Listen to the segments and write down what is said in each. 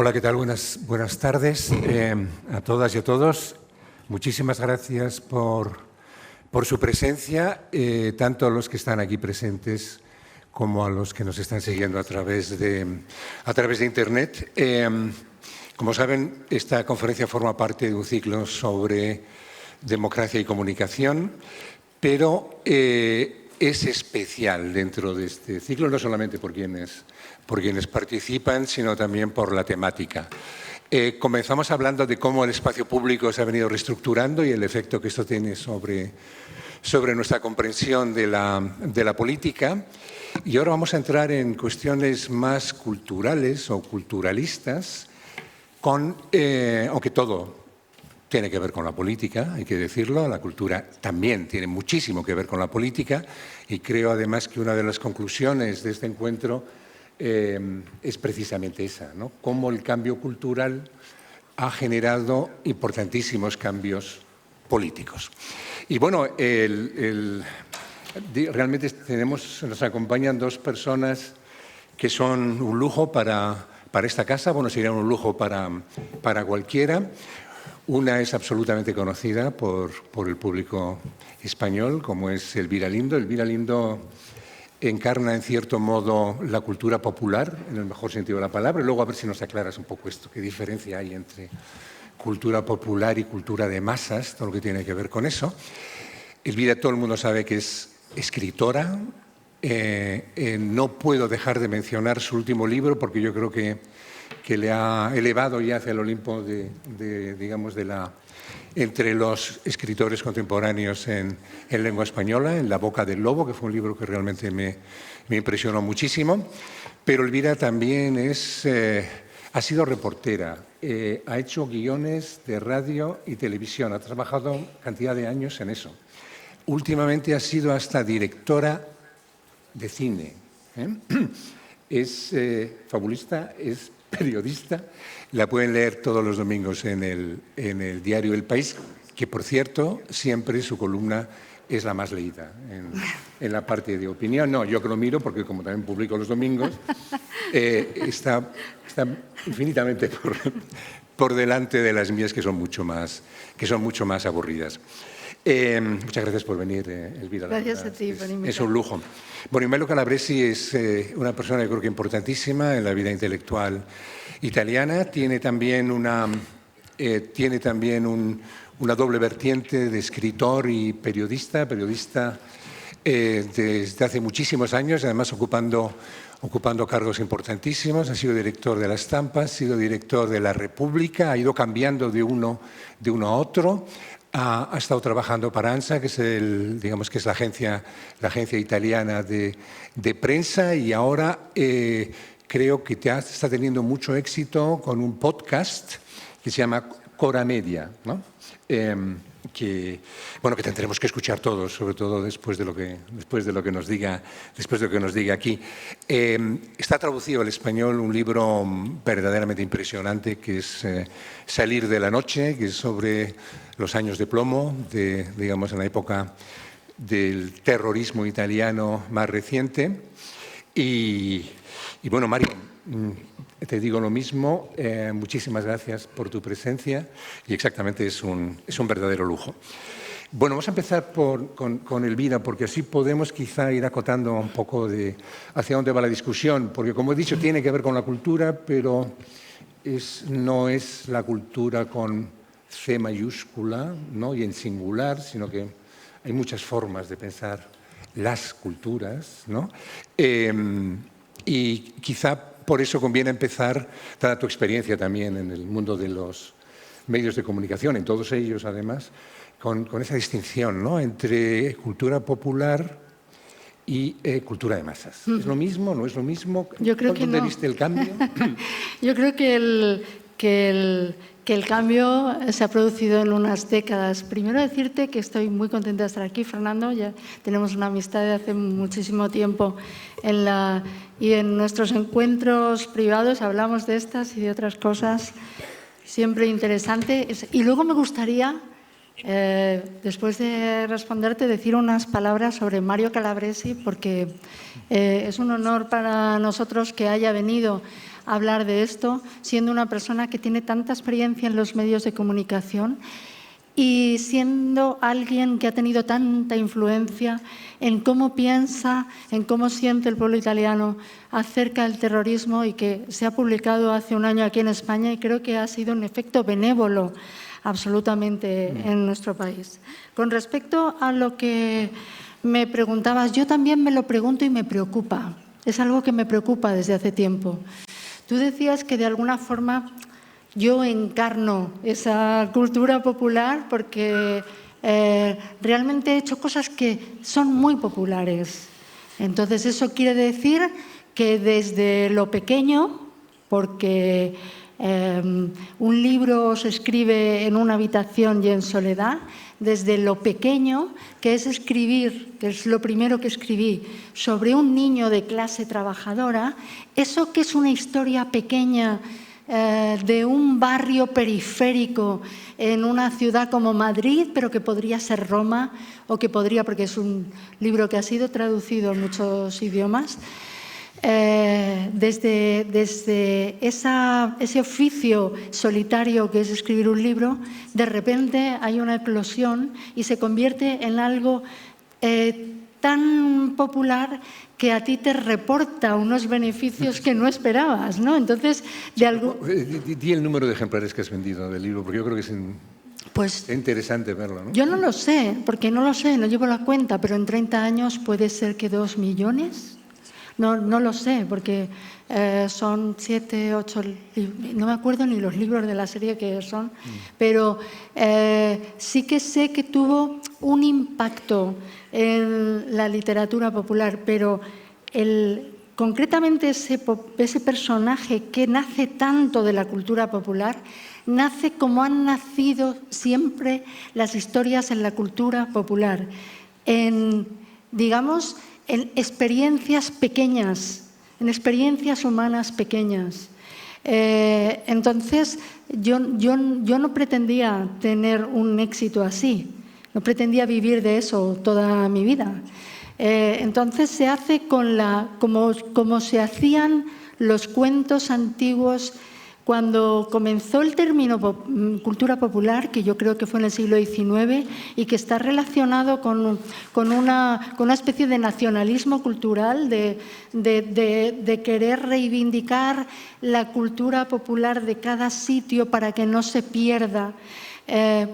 Hola, ¿qué tal? Buenas tardes a todas y a todos. Muchísimas gracias por su presencia, tanto a los que están aquí presentes como a los que nos están siguiendo a través de Internet. Como saben, esta conferencia forma parte de un ciclo sobre democracia y comunicación, pero es especial dentro de este ciclo, no solamente por quienes participan, sino también por la temática. Comenzamos hablando de cómo el espacio público se ha venido reestructurando y el efecto que esto tiene sobre nuestra comprensión de la política. Y ahora vamos a entrar en cuestiones más culturales o culturalistas, aunque todo tiene que ver con la política, hay que decirlo. La cultura también tiene muchísimo que ver con la política y creo además que una de las conclusiones de este encuentro es precisamente esa, ¿no? Cómo el cambio cultural ha generado importantísimos cambios políticos. Y bueno, realmente nos acompañan dos personas que son un lujo para esta casa, bueno, serían un lujo para cualquiera. Una es absolutamente conocida por el público español, como es Elvira Lindo. Elvira Lindo encarna, en cierto modo, la cultura popular, en el mejor sentido de la palabra. Y luego a ver si nos aclaras un poco esto, qué diferencia hay entre cultura popular y cultura de masas, todo lo que tiene que ver con eso. Elvira, todo el mundo sabe que es escritora. No puedo dejar de mencionar su último libro porque yo creo que le ha elevado ya hacia el Olimpo entre los escritores contemporáneos en lengua española, en La boca del lobo, que fue un libro que realmente me impresionó muchísimo. Pero Elvira también ha sido reportera, ha hecho guiones de radio y televisión, ha trabajado cantidad de años en eso. Últimamente ha sido hasta directora de cine. Es fabulista, es periodista. La pueden leer todos los domingos en el diario El País, que, por cierto, siempre su columna es la más leída en la parte de opinión. No, yo que lo miro, porque como también publico los domingos, está infinitamente por delante de las mías, que son mucho más aburridas. Muchas gracias por venir, Elvira. Gracias a ti por invitarme. Es un lujo. Bueno, Melo Calabresi es una persona, yo creo que importantísima en la vida intelectual italiana. Tiene también una doble vertiente de escritor y periodista desde hace muchísimos años, además ocupando cargos importantísimos. Ha sido director de La Stampa, ha sido director de La República, ha ido cambiando de uno a otro. Ha estado trabajando para ANSA, que es la agencia italiana de prensa, y ahora creo que está teniendo mucho éxito con un podcast que se llama Cora Media, ¿no? Que tendremos que escuchar todos, sobre todo después de lo que nos diga aquí. Está traducido al español un libro verdaderamente impresionante que es Salir de la noche, que es sobre los años de plomo, en la época del terrorismo italiano más reciente. Y bueno, Mario, te digo lo mismo, muchísimas gracias por tu presencia y exactamente es un verdadero lujo. Bueno, vamos a empezar con Elvira, porque así podemos quizá ir acotando un poco hacia dónde va la discusión, porque como he dicho tiene que ver con la cultura, pero no es la cultura con C mayúscula, ¿no? Y en singular, sino que hay muchas formas de pensar las culturas, ¿no? Y quizá por eso conviene empezar, dada tu experiencia también en el mundo de los medios de comunicación, en todos ellos además, con esa distinción, ¿no? Entre cultura popular y cultura de masas. ¿Es lo mismo? ¿No es lo mismo? Yo creo que no. ¿Dónde viste el cambio? Yo creo que el cambio se ha producido en unas décadas. Primero decirte que estoy muy contenta de estar aquí, Fernando. Ya tenemos una amistad de hace muchísimo tiempo y en nuestros encuentros privados hablamos de estas y de otras cosas. Siempre interesante. Y luego me gustaría, después de responderte, decir unas palabras sobre Mario Calabresi, porque es un honor para nosotros que haya venido hablar de esto, siendo una persona que tiene tanta experiencia en los medios de comunicación y siendo alguien que ha tenido tanta influencia en cómo piensa, en cómo siente el pueblo italiano acerca del terrorismo, y que se ha publicado hace un año aquí en España, y creo que ha sido un efecto benévolo absolutamente en nuestro país. Con respecto a lo que me preguntabas, yo también me lo pregunto y me preocupa. Es algo que me preocupa desde hace tiempo. Tú decías que de alguna forma yo encarno esa cultura popular porque realmente he hecho cosas que son muy populares. Entonces eso quiere decir que desde lo pequeño, porque un libro se escribe en una habitación y en soledad, desde lo pequeño, que es escribir, que es lo primero que escribí, sobre un niño de clase trabajadora, eso que es una historia pequeña de un barrio periférico en una ciudad como Madrid, pero que podría ser Roma, o que podría, porque es un libro que ha sido traducido en muchos idiomas, desde ese oficio solitario que es escribir un libro, de repente hay una eclosión y se convierte en algo tan popular que a ti te reporta unos beneficios que no esperabas, ¿no? Entonces, Di el número de ejemplares que has vendido del libro, porque yo creo que es interesante verlo, ¿no? Yo no lo sé, porque no lo sé, no llevo la cuenta, pero en 30 años puede ser que 2 millones. No lo sé, porque son 7, 8, no me acuerdo ni los libros de la serie que son, pero sí que sé que tuvo un impacto en la literatura popular, pero concretamente ese personaje que nace tanto de la cultura popular, nace como han nacido siempre las historias en la cultura popular, digamos, en experiencias pequeñas, en experiencias humanas pequeñas. Entonces, yo no pretendía tener un éxito así, no pretendía vivir de eso toda mi vida. Entonces, se hace como se hacían los cuentos antiguos. Cuando comenzó el término cultura popular, que yo creo que fue en el siglo XIX y que está relacionado con una especie de nacionalismo cultural, de querer reivindicar la cultura popular de cada sitio para que no se pierda,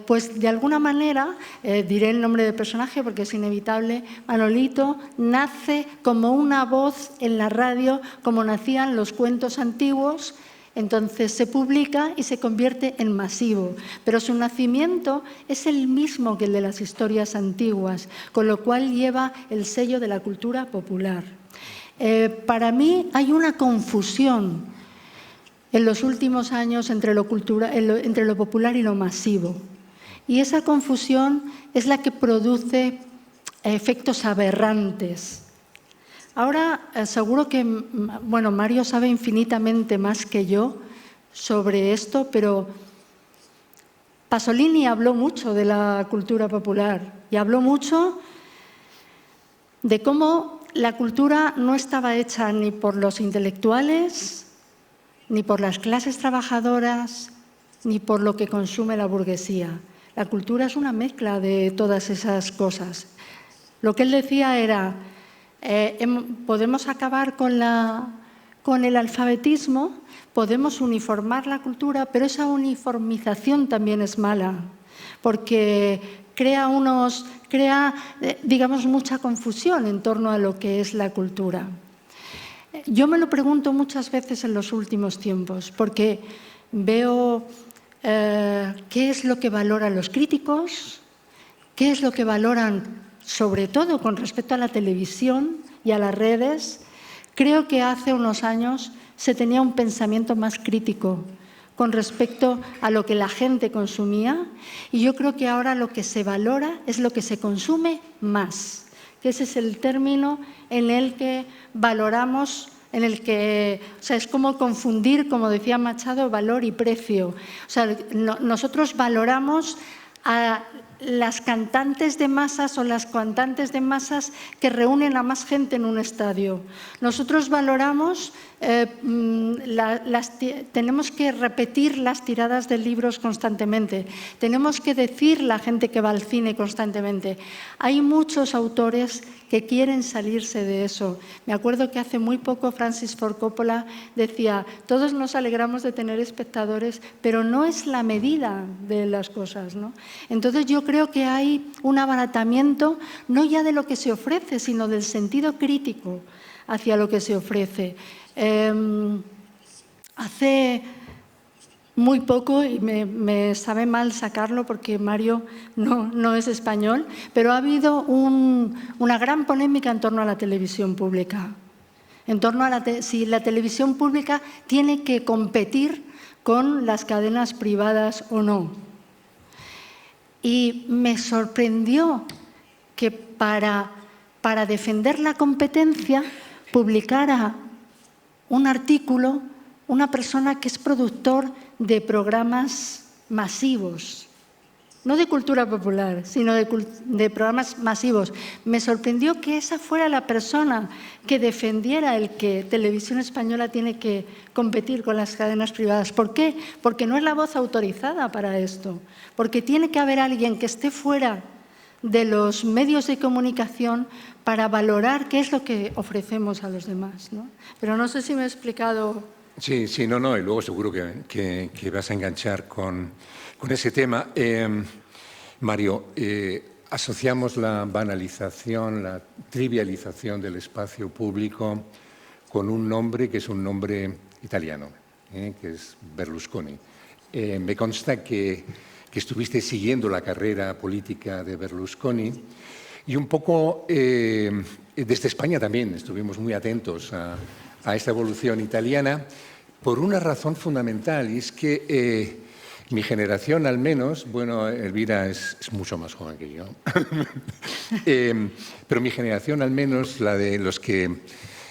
pues de alguna manera, diré el nombre del personaje porque es inevitable, Manolito nace como una voz en la radio, como nacían los cuentos antiguos. Entonces se publica y se convierte en masivo, pero su nacimiento es el mismo que el de las historias antiguas, con lo cual lleva el sello de la cultura popular. Para mí hay una confusión en los últimos años entre lo popular y lo masivo, y esa confusión es la que produce efectos aberrantes. Ahora, seguro que, Mario sabe infinitamente más que yo sobre esto, pero Pasolini habló mucho de la cultura popular y habló mucho de cómo la cultura no estaba hecha ni por los intelectuales, ni por las clases trabajadoras, ni por lo que consume la burguesía. La cultura es una mezcla de todas esas cosas. Lo que él decía era: podemos acabar con el alfabetismo, podemos uniformar la cultura, pero esa uniformización también es mala, porque crea digamos, mucha confusión en torno a lo que es la cultura. Yo me lo pregunto muchas veces en los últimos tiempos, porque veo qué es lo que valoran los críticos, qué es lo que valoran, sobre todo con respecto a la televisión y a las redes. Creo que hace unos años se tenía un pensamiento más crítico con respecto a lo que la gente consumía, y yo creo que ahora lo que se valora es lo que se consume más, que ese es el término en el que valoramos, es como confundir, como decía Machado, valor y precio. Nosotros valoramos a las cantantes de masas o las cantantes de masas que reúnen a más gente en un estadio. Nosotros valoramos, tenemos que repetir las tiradas de libros constantemente, tenemos que decir la gente que va al cine constantemente. Hay muchos autores que quieren salirse de eso. Me acuerdo que hace muy poco Francis Ford Coppola decía, todos nos alegramos de tener espectadores, pero no es la medida de las cosas, ¿no? Entonces yo creo que hay un abaratamiento no ya de lo que se ofrece, sino del sentido crítico hacia lo que se ofrece. Hace muy poco, y me sabe mal sacarlo porque Mario no es español, pero ha habido una gran polémica en torno a la televisión pública, en torno a si la televisión pública tiene que competir con las cadenas privadas o no. Y me sorprendió que para defender la competencia publicara un artículo una persona que es productor de programas masivos, no de cultura popular, sino de programas masivos. Me sorprendió que esa fuera la persona que defendiera el que Televisión Española tiene que competir con las cadenas privadas. ¿Por qué? Porque no es la voz autorizada para esto, porque tiene que haber alguien que esté fuera de los medios de comunicación para valorar qué es lo que ofrecemos a los demás, ¿no? Pero no sé si me he explicado. Sí, no, y luego seguro que vas a enganchar con ese tema. Mario, asociamos la banalización, la trivialización del espacio público con un nombre que es un nombre italiano, que es Berlusconi. Me consta que estuviste siguiendo la carrera política de Berlusconi y un poco desde España también estuvimos muy atentos a esta evolución italiana por una razón fundamental, y es que mi generación al menos, bueno, Elvira es mucho más joven que yo, pero mi generación al menos, la de los que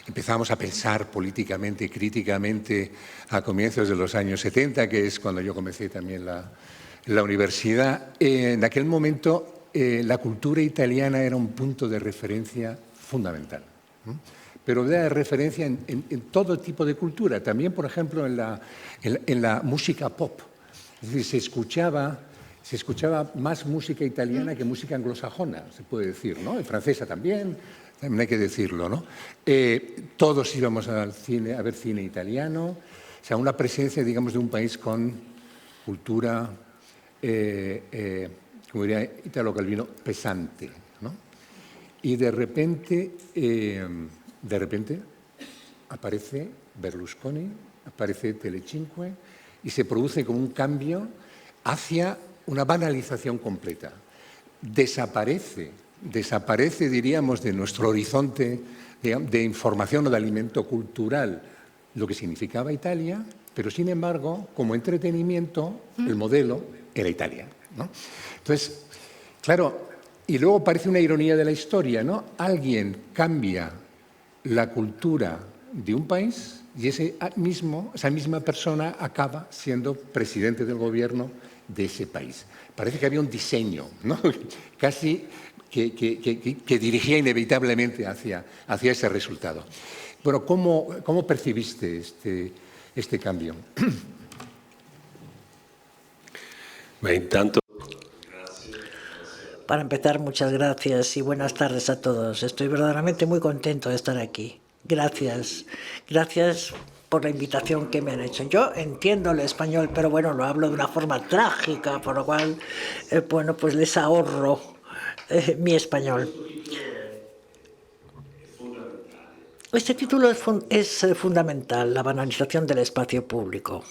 empezamos a pensar políticamente, críticamente a comienzos de los años 70, que es cuando yo comencé también la universidad, en aquel momento la cultura italiana era un punto de referencia fundamental, ¿no? Pero de referencia en todo tipo de cultura, también, por ejemplo, en la música pop. Es decir, se escuchaba más música italiana que música anglosajona, se puede decir, ¿no? Y francesa también hay que decirlo, ¿no? Todos íbamos al cine, a ver cine italiano, o sea, una presencia, digamos, de un país con cultura, como diría Italo Calvino, pesante, ¿no? Y de repente aparece Berlusconi, aparece Telecinque y se produce como un cambio hacia una banalización completa. Desaparece, diríamos, de nuestro horizonte de información o de alimento cultural lo que significaba Italia, pero sin embargo, como entretenimiento, el modelo era Italia, ¿no? Entonces, claro, y luego parece una ironía de la historia, ¿no? Alguien cambia la cultura de un país y esa misma persona acaba siendo presidente del gobierno de ese país. Parece que había un diseño, ¿no? Casi que dirigía inevitablemente hacia ese resultado. Bueno, ¿cómo percibiste este cambio? Para empezar, muchas gracias y buenas tardes a todos. Estoy verdaderamente muy contento de estar aquí. Gracias. Gracias por la invitación que me han hecho. Yo entiendo el español, pero bueno, lo hablo de una forma trágica, por lo cual, bueno, pues les ahorro mi español. Este título es fundamental, la banalización del espacio público.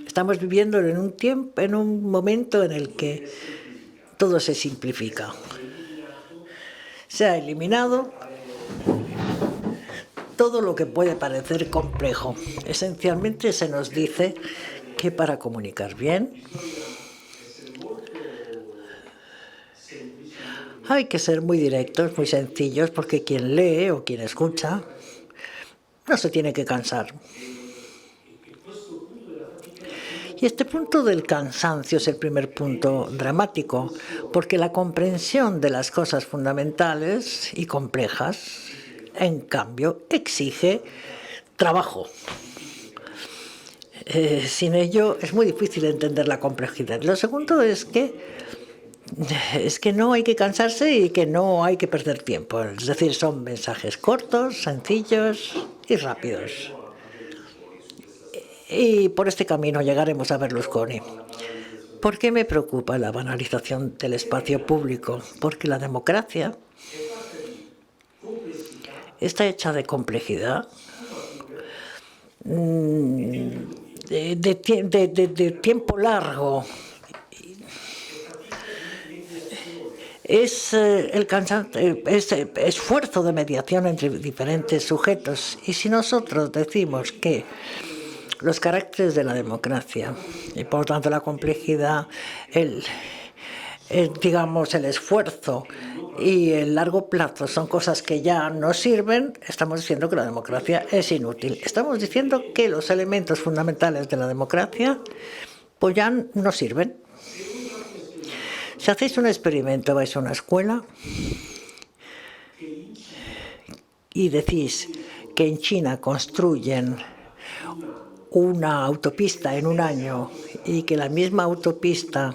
Estamos viviendo en un momento en el que todo se simplifica. Se ha eliminado todo lo que puede parecer complejo. Esencialmente se nos dice que para comunicar bien hay que ser muy directos, muy sencillos, porque quien lee o quien escucha no se tiene que cansar. Y este punto del cansancio es el primer punto dramático, porque la comprensión de las cosas fundamentales y complejas, en cambio, exige trabajo. Sin ello es muy difícil entender la complejidad. Lo segundo es que no hay que cansarse y que no hay que perder tiempo. Es decir, son mensajes cortos, sencillos y rápidos. Y por este camino llegaremos a Berlusconi. ¿Por qué me preocupa la banalización del espacio público? Porque la democracia está hecha de complejidad, de tiempo largo. Es el esfuerzo de mediación entre diferentes sujetos. Y si nosotros decimos que los caracteres de la democracia y por lo tanto la complejidad, digamos, el esfuerzo y el largo plazo son cosas que ya no sirven, estamos diciendo que la democracia es inútil. Estamos diciendo que los elementos fundamentales de la democracia pues ya no sirven. Si hacéis un experimento, vais a una escuela y decís que en China construyen una autopista en un año y que la misma autopista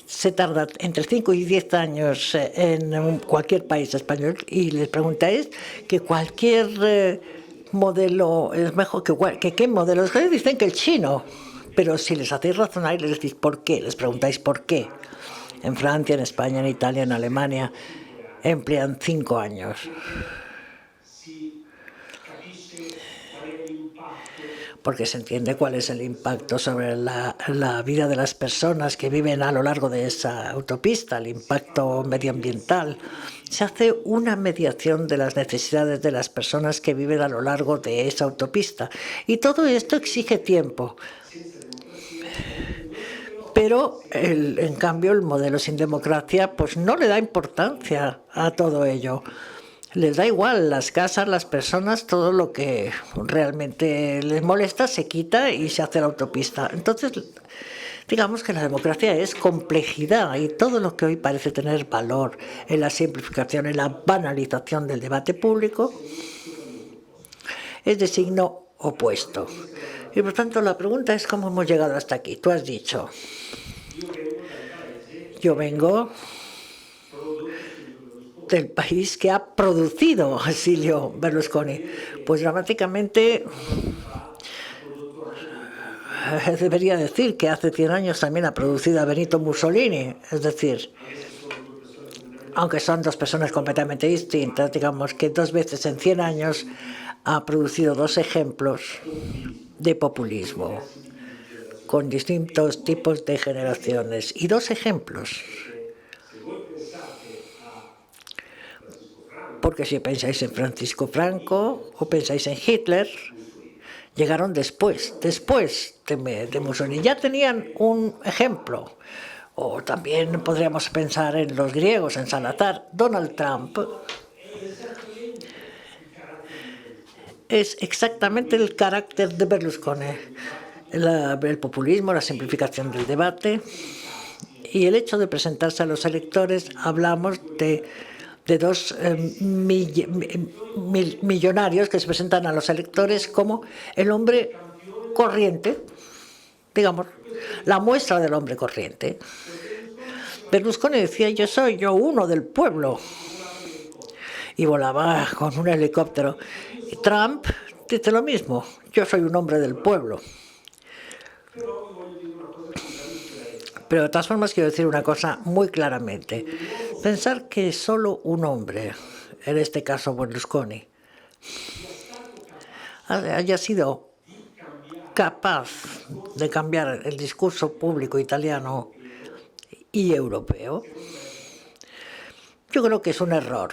se tarda entre 5 y 10 años en cualquier país español, y les preguntáis que cualquier modelo es mejor, que qué modelo es, dicen que el chino. Pero si les hacéis razonar y les decís por qué, les preguntáis por qué, en Francia, en España, en Italia, en Alemania, emplean 5 años. Porque se entiende cuál es el impacto sobre la vida de las personas que viven a lo largo de esa autopista, el impacto medioambiental. Se hace una mediación de las necesidades de las personas que viven a lo largo de esa autopista. Y todo esto exige tiempo. Pero, en cambio, el modelo sin democracia pues no le da importancia a todo ello. Les da igual las casas, las personas, todo lo que realmente les molesta se quita y se hace la autopista. Entonces, digamos que la democracia es complejidad, y todo lo que hoy parece tener valor en la simplificación, en la banalización del debate público, es de signo opuesto. Y por tanto la pregunta es cómo hemos llegado hasta aquí. Tú has dicho, yo vengo del país que ha producido a Silvio Berlusconi. Pues dramáticamente debería decir que hace 100 años también ha producido a Benito Mussolini. Es decir, aunque son dos personas completamente distintas, digamos que 2 veces en 100 años ha producido 2 ejemplos de populismo con distintos tipos de generaciones. Y 2 ejemplos. Porque si pensáis en Francisco Franco o pensáis en Hitler, llegaron después de Mussolini. Ya tenían un ejemplo. O también podríamos pensar en los griegos, en Salazar. Donald Trump es exactamente el carácter de Berlusconi. El populismo, la simplificación del debate y el hecho de presentarse a los electores. Hablamos de 2 millonarios que se presentan a los electores como el hombre corriente, digamos, la muestra del hombre corriente. Berlusconi decía, yo soy uno del pueblo, y volaba con un helicóptero. Y Trump dice lo mismo, yo soy un hombre del pueblo. Pero de todas formas quiero decir una cosa muy claramente. Pensar que solo un hombre, en este caso Berlusconi, haya sido capaz de cambiar el discurso público italiano y europeo, yo creo que es un error.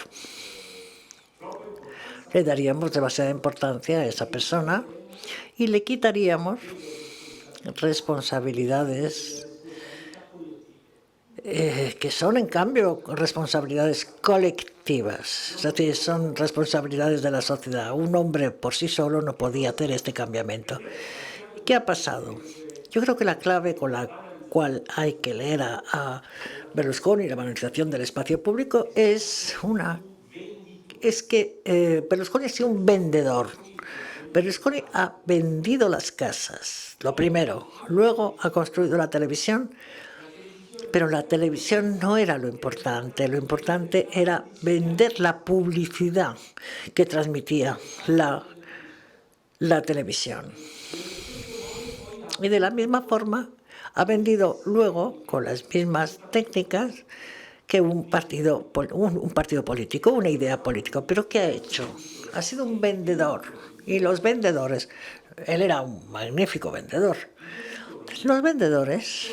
Le daríamos demasiada importancia a esa persona y le quitaríamos responsabilidades que son, en cambio, responsabilidades colectivas, es decir, son responsabilidades de la sociedad. Un hombre por sí solo no podía hacer este cambiamiento. ¿Qué ha pasado? Yo creo que la clave con la cual hay que leer a Berlusconi, la banalización del espacio público, es que Berlusconi ha sido un vendedor. Berlusconi ha vendido las casas, lo primero. Luego ha construido la televisión, pero la televisión no era lo importante. Lo importante era vender la publicidad que transmitía la televisión. Y de la misma forma ha vendido luego, con las mismas técnicas, que un partido político, una idea política. ¿Pero qué ha hecho? Ha sido un vendedor. Y los vendedores, él era un magnífico vendedor. Los vendedores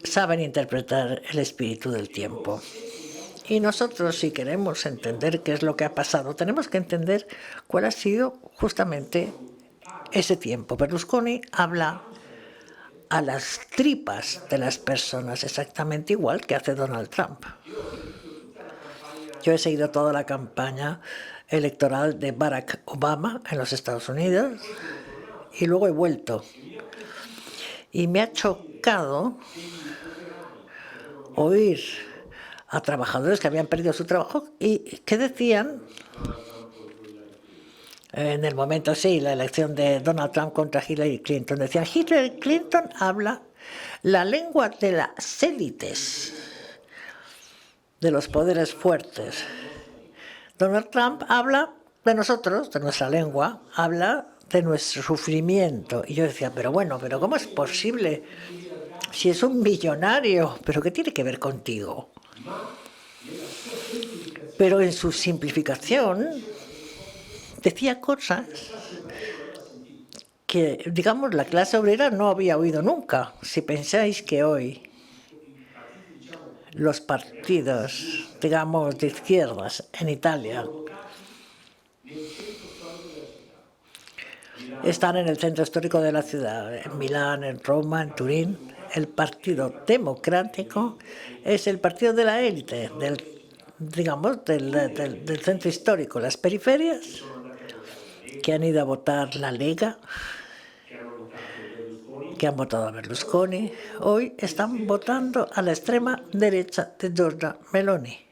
saben interpretar el espíritu del tiempo. Y nosotros, si queremos entender qué es lo que ha pasado, tenemos que entender cuál ha sido justamente ese tiempo. Berlusconi habla a las tripas de las personas, exactamente igual que hace Donald Trump. Yo he seguido toda la campaña electoral de Barack Obama en los Estados Unidos y luego he vuelto. Y me ha chocado oír a trabajadores que habían perdido su trabajo y que decían, en el momento, sí, la elección de Donald Trump contra Hillary Clinton, decían, Hillary Clinton habla la lengua de las élites, de los poderes fuertes. Donald Trump habla de nosotros, de nuestra lengua, habla de nuestro sufrimiento. Y yo decía, pero ¿cómo es posible? Si es un millonario, ¿pero qué tiene que ver contigo? Pero en su simplificación decía cosas que, digamos, la clase obrera no había oído nunca. Si pensáis que hoy los partidos, digamos, de izquierdas en Italia están en el centro histórico de la ciudad, en Milán, en Roma, en Turín, el Partido Democrático es el partido de la élite, del centro histórico. Las periferias, que han ido a votar la Lega, que han votado a Berlusconi, hoy están votando a la extrema derecha de Giorgia Meloni.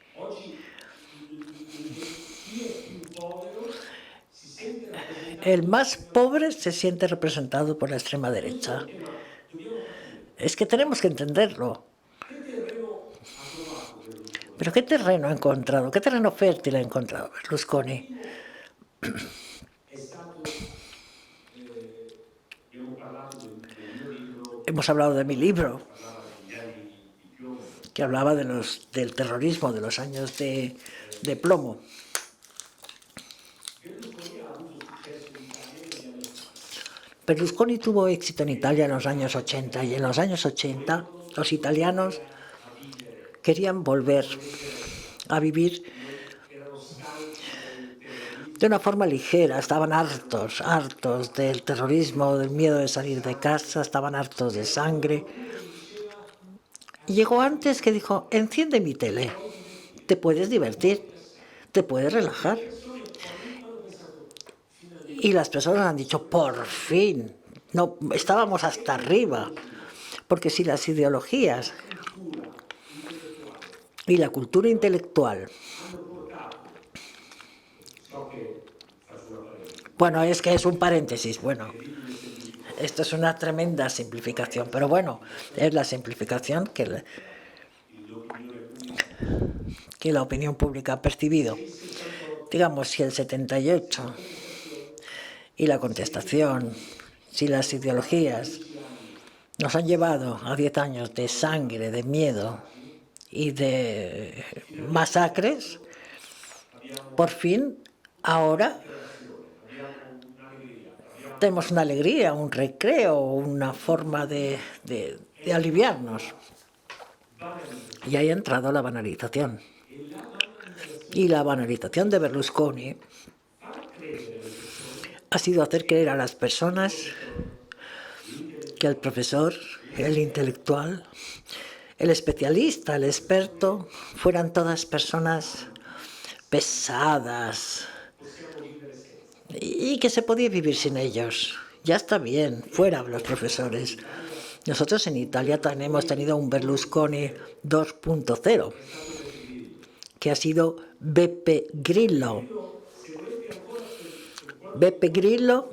El más pobre se siente representado por la extrema derecha. Es que tenemos que entenderlo. ¿Pero qué terreno ha encontrado? ¿Qué terreno fértil ha encontrado Berlusconi? Hemos hablado de mi libro, que hablaba del terrorismo, de los años de plomo. Berlusconi tuvo éxito en Italia en los años 80 y en los años 80 los italianos querían volver a vivir de una forma ligera, estaban hartos del terrorismo, del miedo de salir de casa, estaban hartos de sangre. Llegó antes que dijo, enciende mi tele, te puedes divertir, te puedes relajar. Y las personas han dicho, por fin, no, estábamos hasta arriba, porque si las ideologías y la cultura intelectual, bueno, es que es un paréntesis, bueno, esto es una tremenda simplificación, pero bueno, es la simplificación que la opinión pública ha percibido. Digamos, si el 78 y la contestación, si las ideologías nos han llevado a 10 años de sangre, de miedo y de masacres, por fin, ahora tenemos una alegría, un recreo, una forma de aliviarnos. Y ahí ha entrado la banalización. Y la banalización de Berlusconi ha sido hacer creer a las personas que el profesor, el intelectual, el especialista, el experto, fueran todas personas pesadas y que se podía vivir sin ellos. Ya está bien, fuera los profesores. Nosotros en Italia también hemos tenido un Berlusconi 2.0, que ha sido Beppe Grillo. Beppe Grillo,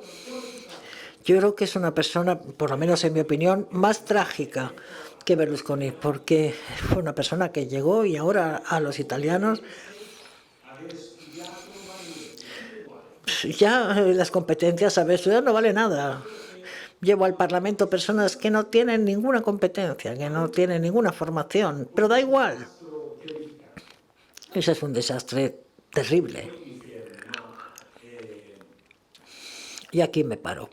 yo creo que es una persona, por lo menos en mi opinión, más trágica que Berlusconi, porque fue una persona que llegó y ahora a los italianos ya las competencias, haber estudiado no vale nada. Llevo al Parlamento personas que no tienen ninguna competencia, que no tienen ninguna formación, pero da igual. Ese es un desastre terrible. Y aquí me paro.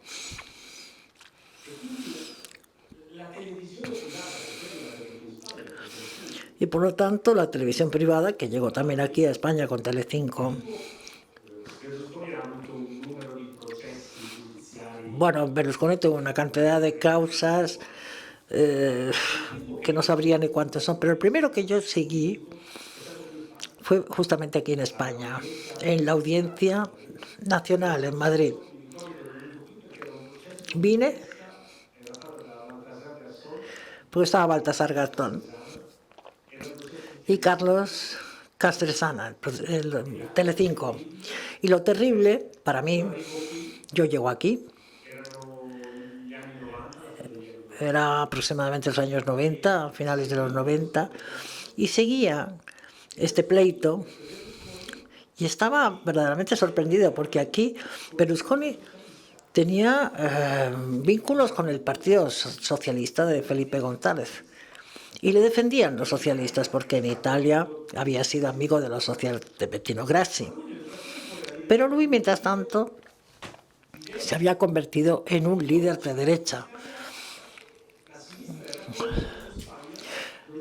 Y por lo tanto, la televisión privada, que llegó también aquí a España con Telecinco. Bueno, Berlusconi tuvo una cantidad de causas que no sabría ni cuántos son, pero el primero que yo seguí fue justamente aquí en España, en la Audiencia Nacional, en Madrid. Vine porque estaba Baltasar Garzón y Carlos Castresana, el Telecinco. Y lo terrible, para mí, yo llego aquí, era aproximadamente los años 90, a finales de los 90, y seguía este pleito y estaba verdaderamente sorprendido porque aquí Berlusconi tenía vínculos con el Partido Socialista de Felipe González y le defendían los socialistas porque en Italia había sido amigo de los socialistas de Bettino Grassi. Pero Luis, mientras tanto, se había convertido en un líder de derecha.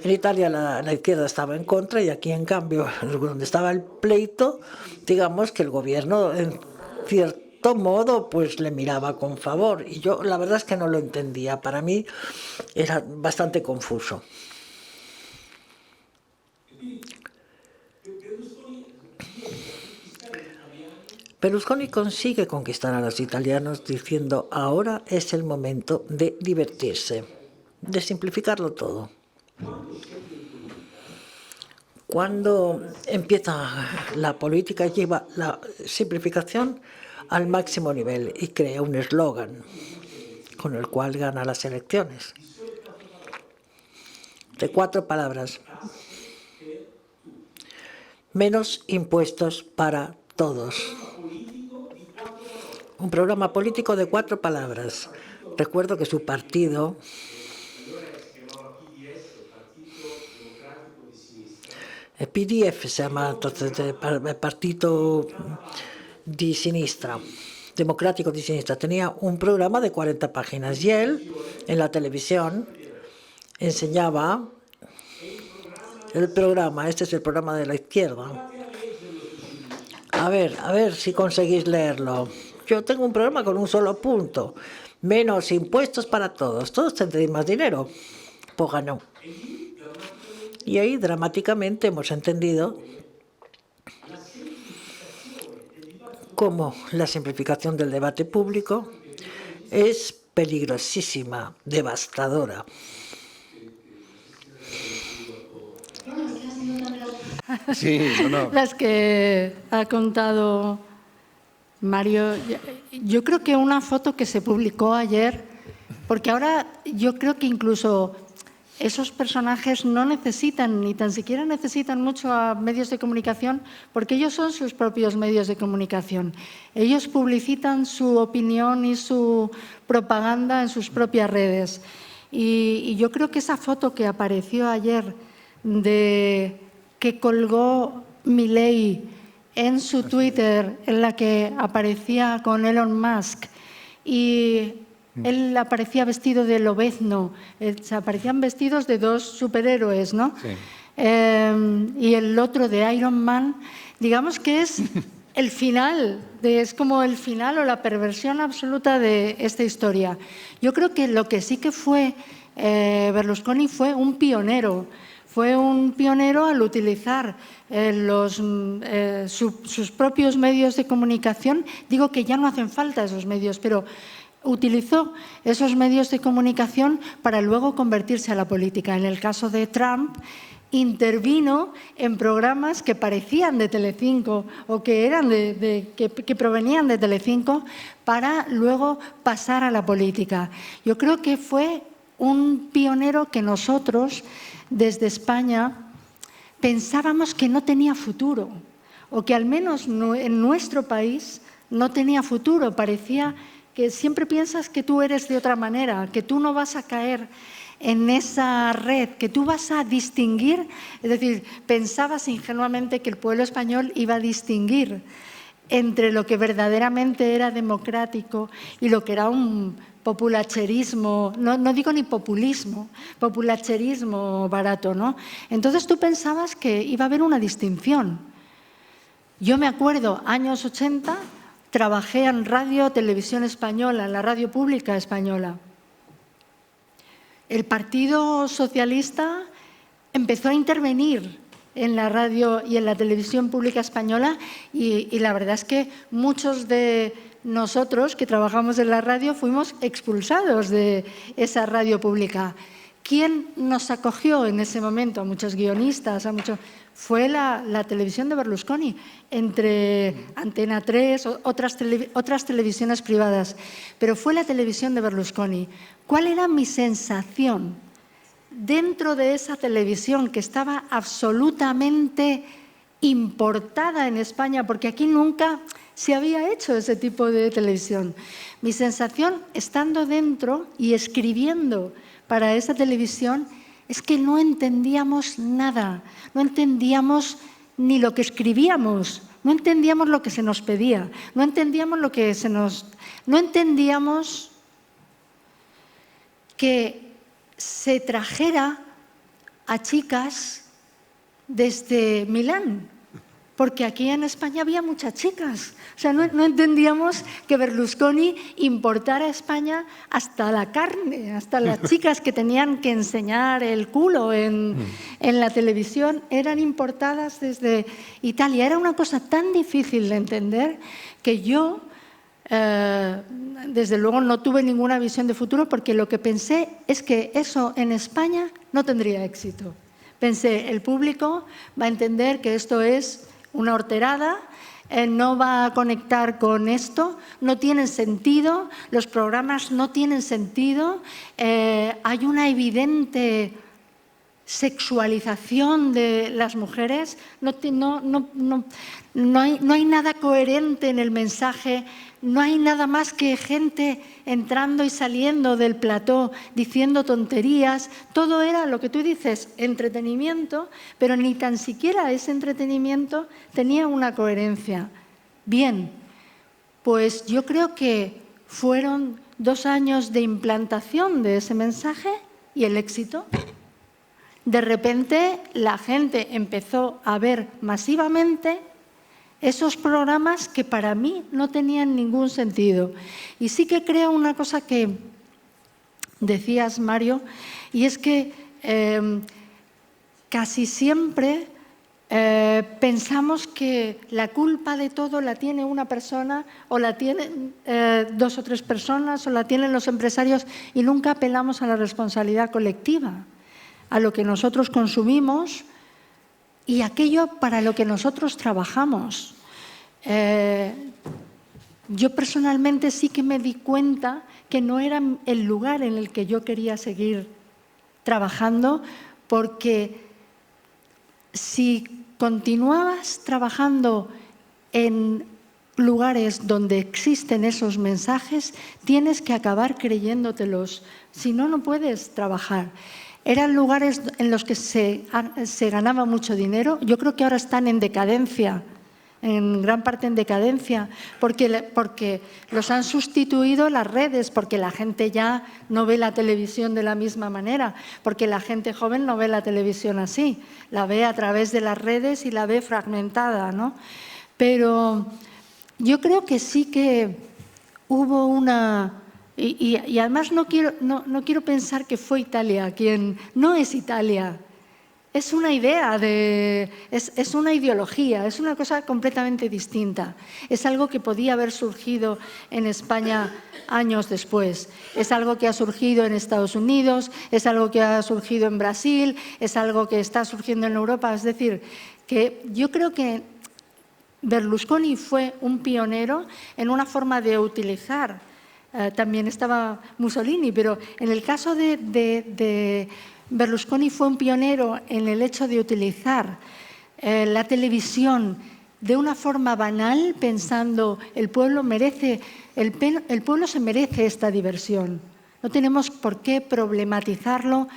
En Italia la izquierda estaba en contra y aquí, en cambio, donde estaba el pleito, digamos que el gobierno, en cierto modo, pues le miraba con favor. Y yo, la verdad es que no lo entendía. Para mí era bastante confuso. Berlusconi consigue conquistar a los italianos diciendo: ahora es el momento de divertirse, de simplificarlo todo. Cuando empieza la política, lleva la simplificación al máximo nivel y crea un eslogan con el cual gana las elecciones. De 4 palabras: menos impuestos para todos. Un programa político de 4 palabras. Recuerdo que su partido, el PDF se llama entonces el Partito di Sinistra, Democrático di Sinistra, tenía un programa de 40 páginas y él en la televisión enseñaba el programa. Este es el programa de la izquierda. A ver si conseguís leerlo. Yo tengo un programa con un solo punto: menos impuestos para todos. Todos tendréis más dinero. Pues ganó. Y ahí dramáticamente hemos entendido cómo la simplificación del debate público es peligrosísima, devastadora. Sí, no. Las que ha contado Mario, yo creo que una foto que se publicó ayer, porque ahora yo creo que incluso esos personajes no necesitan, ni tan siquiera necesitan mucho a medios de comunicación, porque ellos son sus propios medios de comunicación. Ellos publicitan su opinión y su propaganda en sus propias redes. Y yo creo que esa foto que apareció ayer, que colgó Milei en su Twitter, en la que aparecía con Elon Musk y él aparecía vestido de lobezno, se aparecían vestidos de 2 superhéroes, ¿no? Sí. Y el otro de Iron Man, digamos que es el final, es como el final o la perversión absoluta de esta historia. Yo creo que lo que sí que fue Berlusconi fue un pionero. Fue un pionero al utilizar sus propios medios de comunicación. Digo que ya no hacen falta esos medios, pero utilizó esos medios de comunicación para luego convertirse a la política. En el caso de Trump, intervino en programas que parecían de Telecinco o que eran que provenían de Telecinco para luego pasar a la política. Yo creo que fue un pionero que nosotros, desde España, pensábamos que no tenía futuro, o que al menos en nuestro país no tenía futuro. Parecía que siempre piensas que tú eres de otra manera, que tú no vas a caer en esa red, que tú vas a distinguir, es decir, pensabas ingenuamente que el pueblo español iba a distinguir entre lo que verdaderamente era democrático y lo que era un populacherismo, no digo ni populismo, populacherismo barato, ¿no? Entonces tú pensabas que iba a haber una distinción. Yo me acuerdo, años 80, trabajé en radio, televisión española, en la radio pública española. El Partido Socialista empezó a intervenir en la radio y en la televisión pública española y la verdad es que muchos de nosotros que trabajamos en la radio fuimos expulsados de esa radio pública. ¿Quién nos acogió en ese momento? A muchos guionistas, fue la televisión de Berlusconi, entre Antena 3, otras televisiones privadas, pero fue la televisión de Berlusconi. ¿Cuál era mi sensación dentro de esa televisión que estaba absolutamente importada en España, porque aquí nunca se había hecho ese tipo de televisión? Mi sensación, estando dentro y escribiendo para esa televisión, es que no entendíamos nada, no entendíamos ni lo que escribíamos, no entendíamos lo que se nos pedía, no entendíamos no entendíamos que se trajera a chicas desde Milán, porque aquí en España había muchas chicas. O sea, no entendíamos que Berlusconi importara a España hasta la carne, hasta las chicas que tenían que enseñar el culo en la televisión, eran importadas desde Italia. Era una cosa tan difícil de entender que yo, desde luego, no tuve ninguna visión de futuro, porque lo que pensé es que eso en España no tendría éxito. Pensé, el público va a entender que esto es una horterada, no va a conectar con esto, no tienen sentido, los programas no tienen sentido, hay una evidente sexualización de las mujeres, no hay nada coherente en el mensaje, no hay nada más que gente entrando y saliendo del plató diciendo tonterías. Todo era lo que tú dices, entretenimiento, pero ni tan siquiera ese entretenimiento tenía una coherencia. Bien, pues yo creo que fueron 2 años de implantación de ese mensaje y el éxito. De repente la gente empezó a ver masivamente esos programas que para mí no tenían ningún sentido. Y sí que creo una cosa que decías, Mario, y es que casi siempre pensamos que la culpa de todo la tiene una persona, o la tienen 2 o 3 personas, o la tienen los empresarios, y nunca apelamos a la responsabilidad colectiva, a lo que nosotros consumimos y aquello para lo que nosotros trabajamos. Yo personalmente sí que me di cuenta que no era el lugar en el que yo quería seguir trabajando, porque si continuabas trabajando en lugares donde existen esos mensajes, tienes que acabar creyéndotelos, si no, no puedes trabajar. Eran lugares en los que se ganaba mucho dinero. Yo creo que ahora están en decadencia, en gran parte en decadencia, porque los han sustituido las redes, porque la gente ya no ve la televisión de la misma manera, porque la gente joven no ve la televisión así, la ve a través de las redes y la ve fragmentada, ¿no? Pero yo creo que sí que hubo una... Y además no quiero pensar que fue Italia quien... No es Italia. Es una idea, es una ideología, es una cosa completamente distinta. Es algo que podía haber surgido en España años después. Es algo que ha surgido en Estados Unidos, es algo que ha surgido en Brasil, es algo que está surgiendo en Europa. Es decir, que yo creo que Berlusconi fue un pionero en una forma de utilizar. También estaba Mussolini, pero en el caso de Berlusconi fue un pionero en el hecho de utilizar la televisión de una forma banal, pensando el pueblo se merece esta diversión. No tenemos por qué problematizarlo,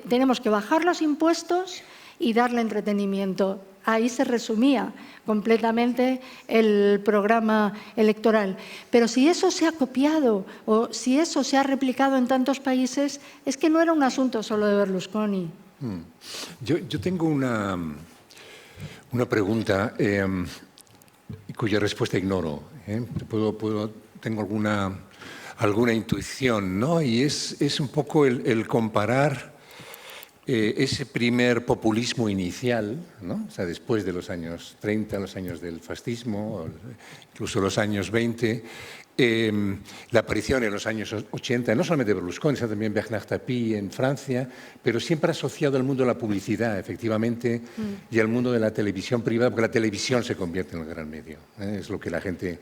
tenemos que bajar los impuestos y darle entretenimiento. Ahí se resumía completamente el programa electoral. Pero si eso se ha copiado o si eso se ha replicado en tantos países, es que no era un asunto solo de Berlusconi. Yo tengo una pregunta cuya respuesta ignoro. Tengo alguna intuición, ¿no? Y es un poco el comparar ese primer populismo inicial, ¿no? O sea, después de los años 30, los años del fascismo, incluso los años 20, la aparición en los años 80, no solamente de Berlusconi, sino también Bernard Tapie en Francia, pero siempre asociado al mundo de la publicidad, efectivamente, y al mundo de la televisión privada, porque la televisión se convierte en el gran medio, es lo que la gente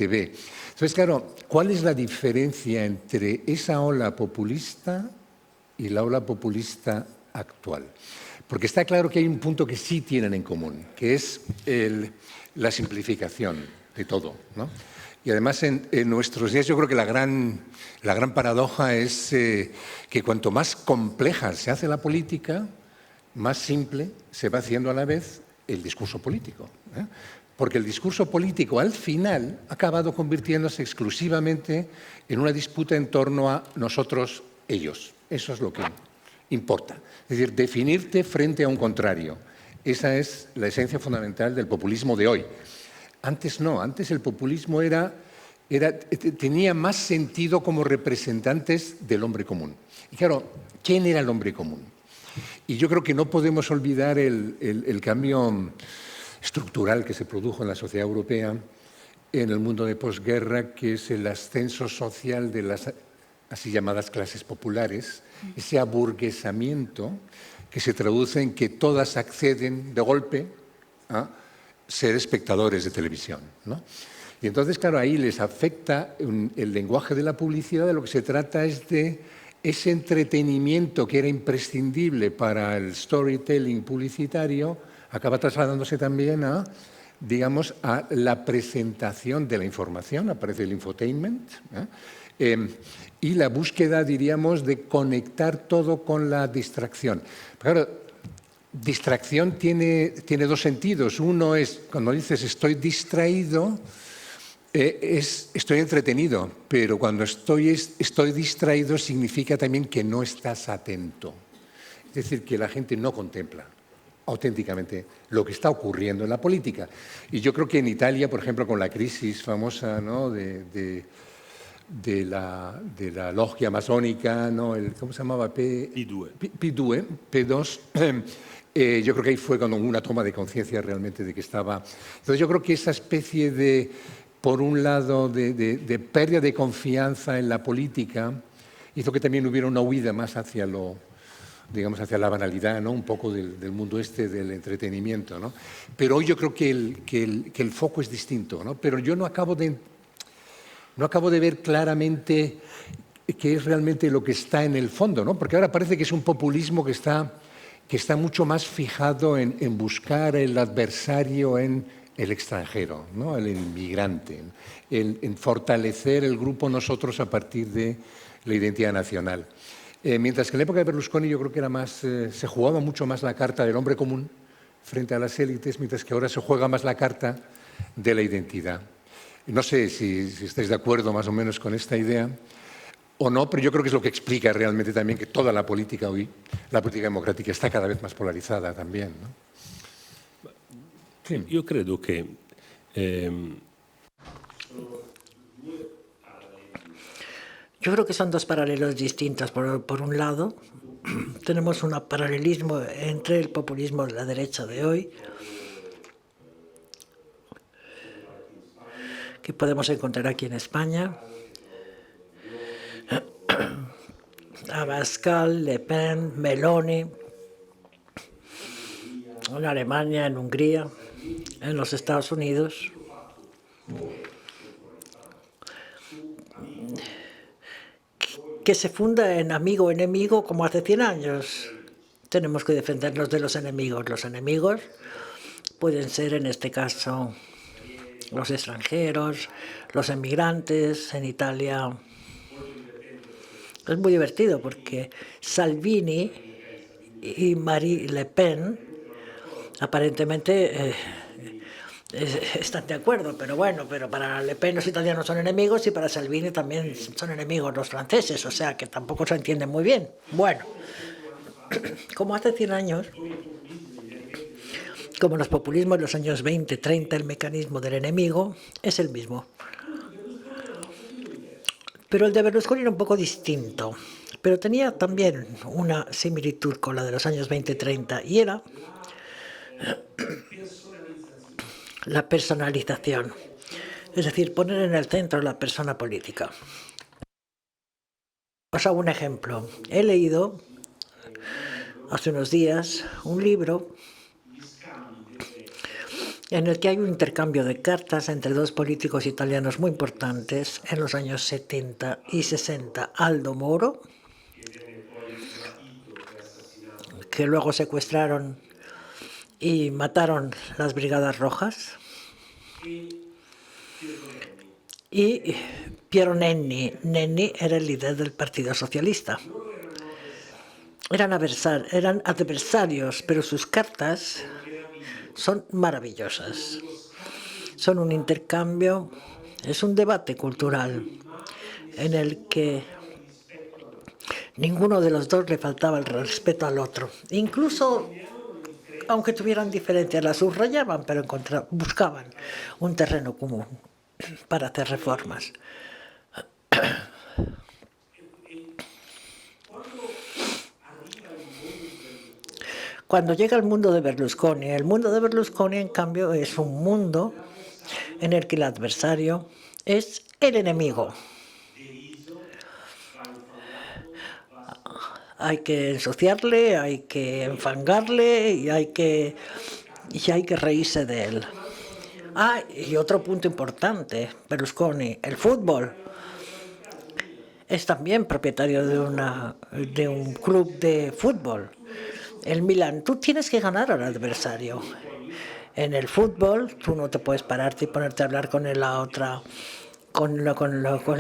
ve. Entonces, claro, ¿cuál es la diferencia entre esa ola populista y la ola populista actual? Porque está claro que hay un punto que sí tienen en común, que es la simplificación de todo, ¿no? Y además en nuestros días yo creo que la gran paradoja es que cuanto más compleja se hace la política, más simple se va haciendo a la vez el discurso político, ¿eh? Porque el discurso político al final ha acabado convirtiéndose exclusivamente en una disputa en torno a nosotros, ellos. Eso es lo que importa. Es decir, definirte frente a un contrario. Esa es la esencia fundamental del populismo de hoy. Antes no, antes el populismo tenía más sentido como representantes del hombre común. Y claro, ¿quién era el hombre común? Y yo creo que no podemos olvidar el cambio estructural que se produjo en la sociedad europea en el mundo de posguerra, que es el ascenso social de las así llamadas clases populares, ese aburguesamiento que se traduce en que todas acceden de golpe a ser espectadores de televisión, ¿no? Y entonces, claro, ahí les afecta el lenguaje de la publicidad. De lo que se trata es de ese entretenimiento que era imprescindible para el storytelling publicitario, acaba trasladándose también a, digamos, a la presentación de la información, aparece el infotainment, y la búsqueda, diríamos, de conectar todo con la distracción. Pero claro, distracción tiene dos sentidos. Uno es, cuando dices estoy distraído, estoy entretenido, pero cuando estoy distraído significa también que no estás atento. Es decir, que la gente no contempla auténticamente lo que está ocurriendo en la política. Y yo creo que en Italia, por ejemplo, con la crisis famosa, ¿no?, de la logia masónica, ¿no? ¿Cómo se llamaba? P2. Yo creo que ahí fue cuando hubo una toma de conciencia realmente de que estaba... Entonces yo creo que esa especie de, por un lado, de pérdida de confianza en la política hizo que también hubiera una huida más hacia hacia la banalidad, ¿no?, un poco del mundo del entretenimiento, ¿no? Pero hoy yo creo que el foco es distinto, ¿no? Pero yo no acabo de ver claramente qué es realmente lo que está en el fondo, ¿no? Porque ahora parece que es un populismo que está mucho más fijado en buscar el adversario en el extranjero, ¿no?, el inmigrante, en fortalecer el grupo nosotros a partir de la identidad nacional. Mientras que en la época de Berlusconi yo creo que era se jugaba mucho más la carta del hombre común frente a las élites, mientras que ahora se juega más la carta de la identidad. No sé si estáis de acuerdo más o menos con esta idea o no, pero yo creo que es lo que explica realmente también que toda la política hoy, la política democrática, está cada vez más polarizada también, ¿no? Sì, io credo che Yo creo que son dos paralelos distintos. Por un lado, tenemos un paralelismo entre el populismo de la derecha de hoy, que podemos encontrar aquí en España, Abascal, Le Pen, Meloni, en Alemania, en Hungría, en los Estados Unidos. Que se funda en amigo o enemigo como hace 100 años. Tenemos que defendernos de los enemigos. Los enemigos pueden ser, en este caso, los extranjeros, los emigrantes. En Italia es muy divertido porque Salvini y Marine Le Pen aparentemente están de acuerdo, pero bueno, pero para Le Pen los italianos son enemigos y para Salvini también son enemigos los franceses, o sea que tampoco se entienden muy bien. Bueno, como hace 100 años, como los populismos de los años 20, 30, el mecanismo del enemigo es el mismo. Pero el de Berlusconi era un poco distinto, pero tenía también una similitud con la de los años 20, 30, y era la personalización, es decir, poner en el centro a la persona política. Os hago un ejemplo. He leído hace unos días un libro en el que hay un intercambio de cartas entre dos políticos italianos muy importantes en los años 70 y 60. Aldo Moro, que luego secuestraron y mataron las Brigadas Rojas, y Piero Nenni. Nenni era el líder del Partido Socialista. Eran adversarios, pero sus cartas son maravillosas. Son un intercambio, es un debate cultural en el que ninguno de los dos le faltaba el respeto al otro. Incluso, aunque tuvieran diferencias, las subrayaban, pero buscaban un terreno común para hacer reformas. Cuando llega el mundo de Berlusconi, en cambio, es un mundo en el que el adversario es el enemigo. Hay que ensuciarle, hay que enfangarle y hay que reírse de él. Y otro punto importante, Berlusconi, el fútbol. Es también propietario de un club de fútbol, el Milan. Tú tienes que ganar al adversario. En el fútbol, tú no te puedes pararte y ponerte a hablar con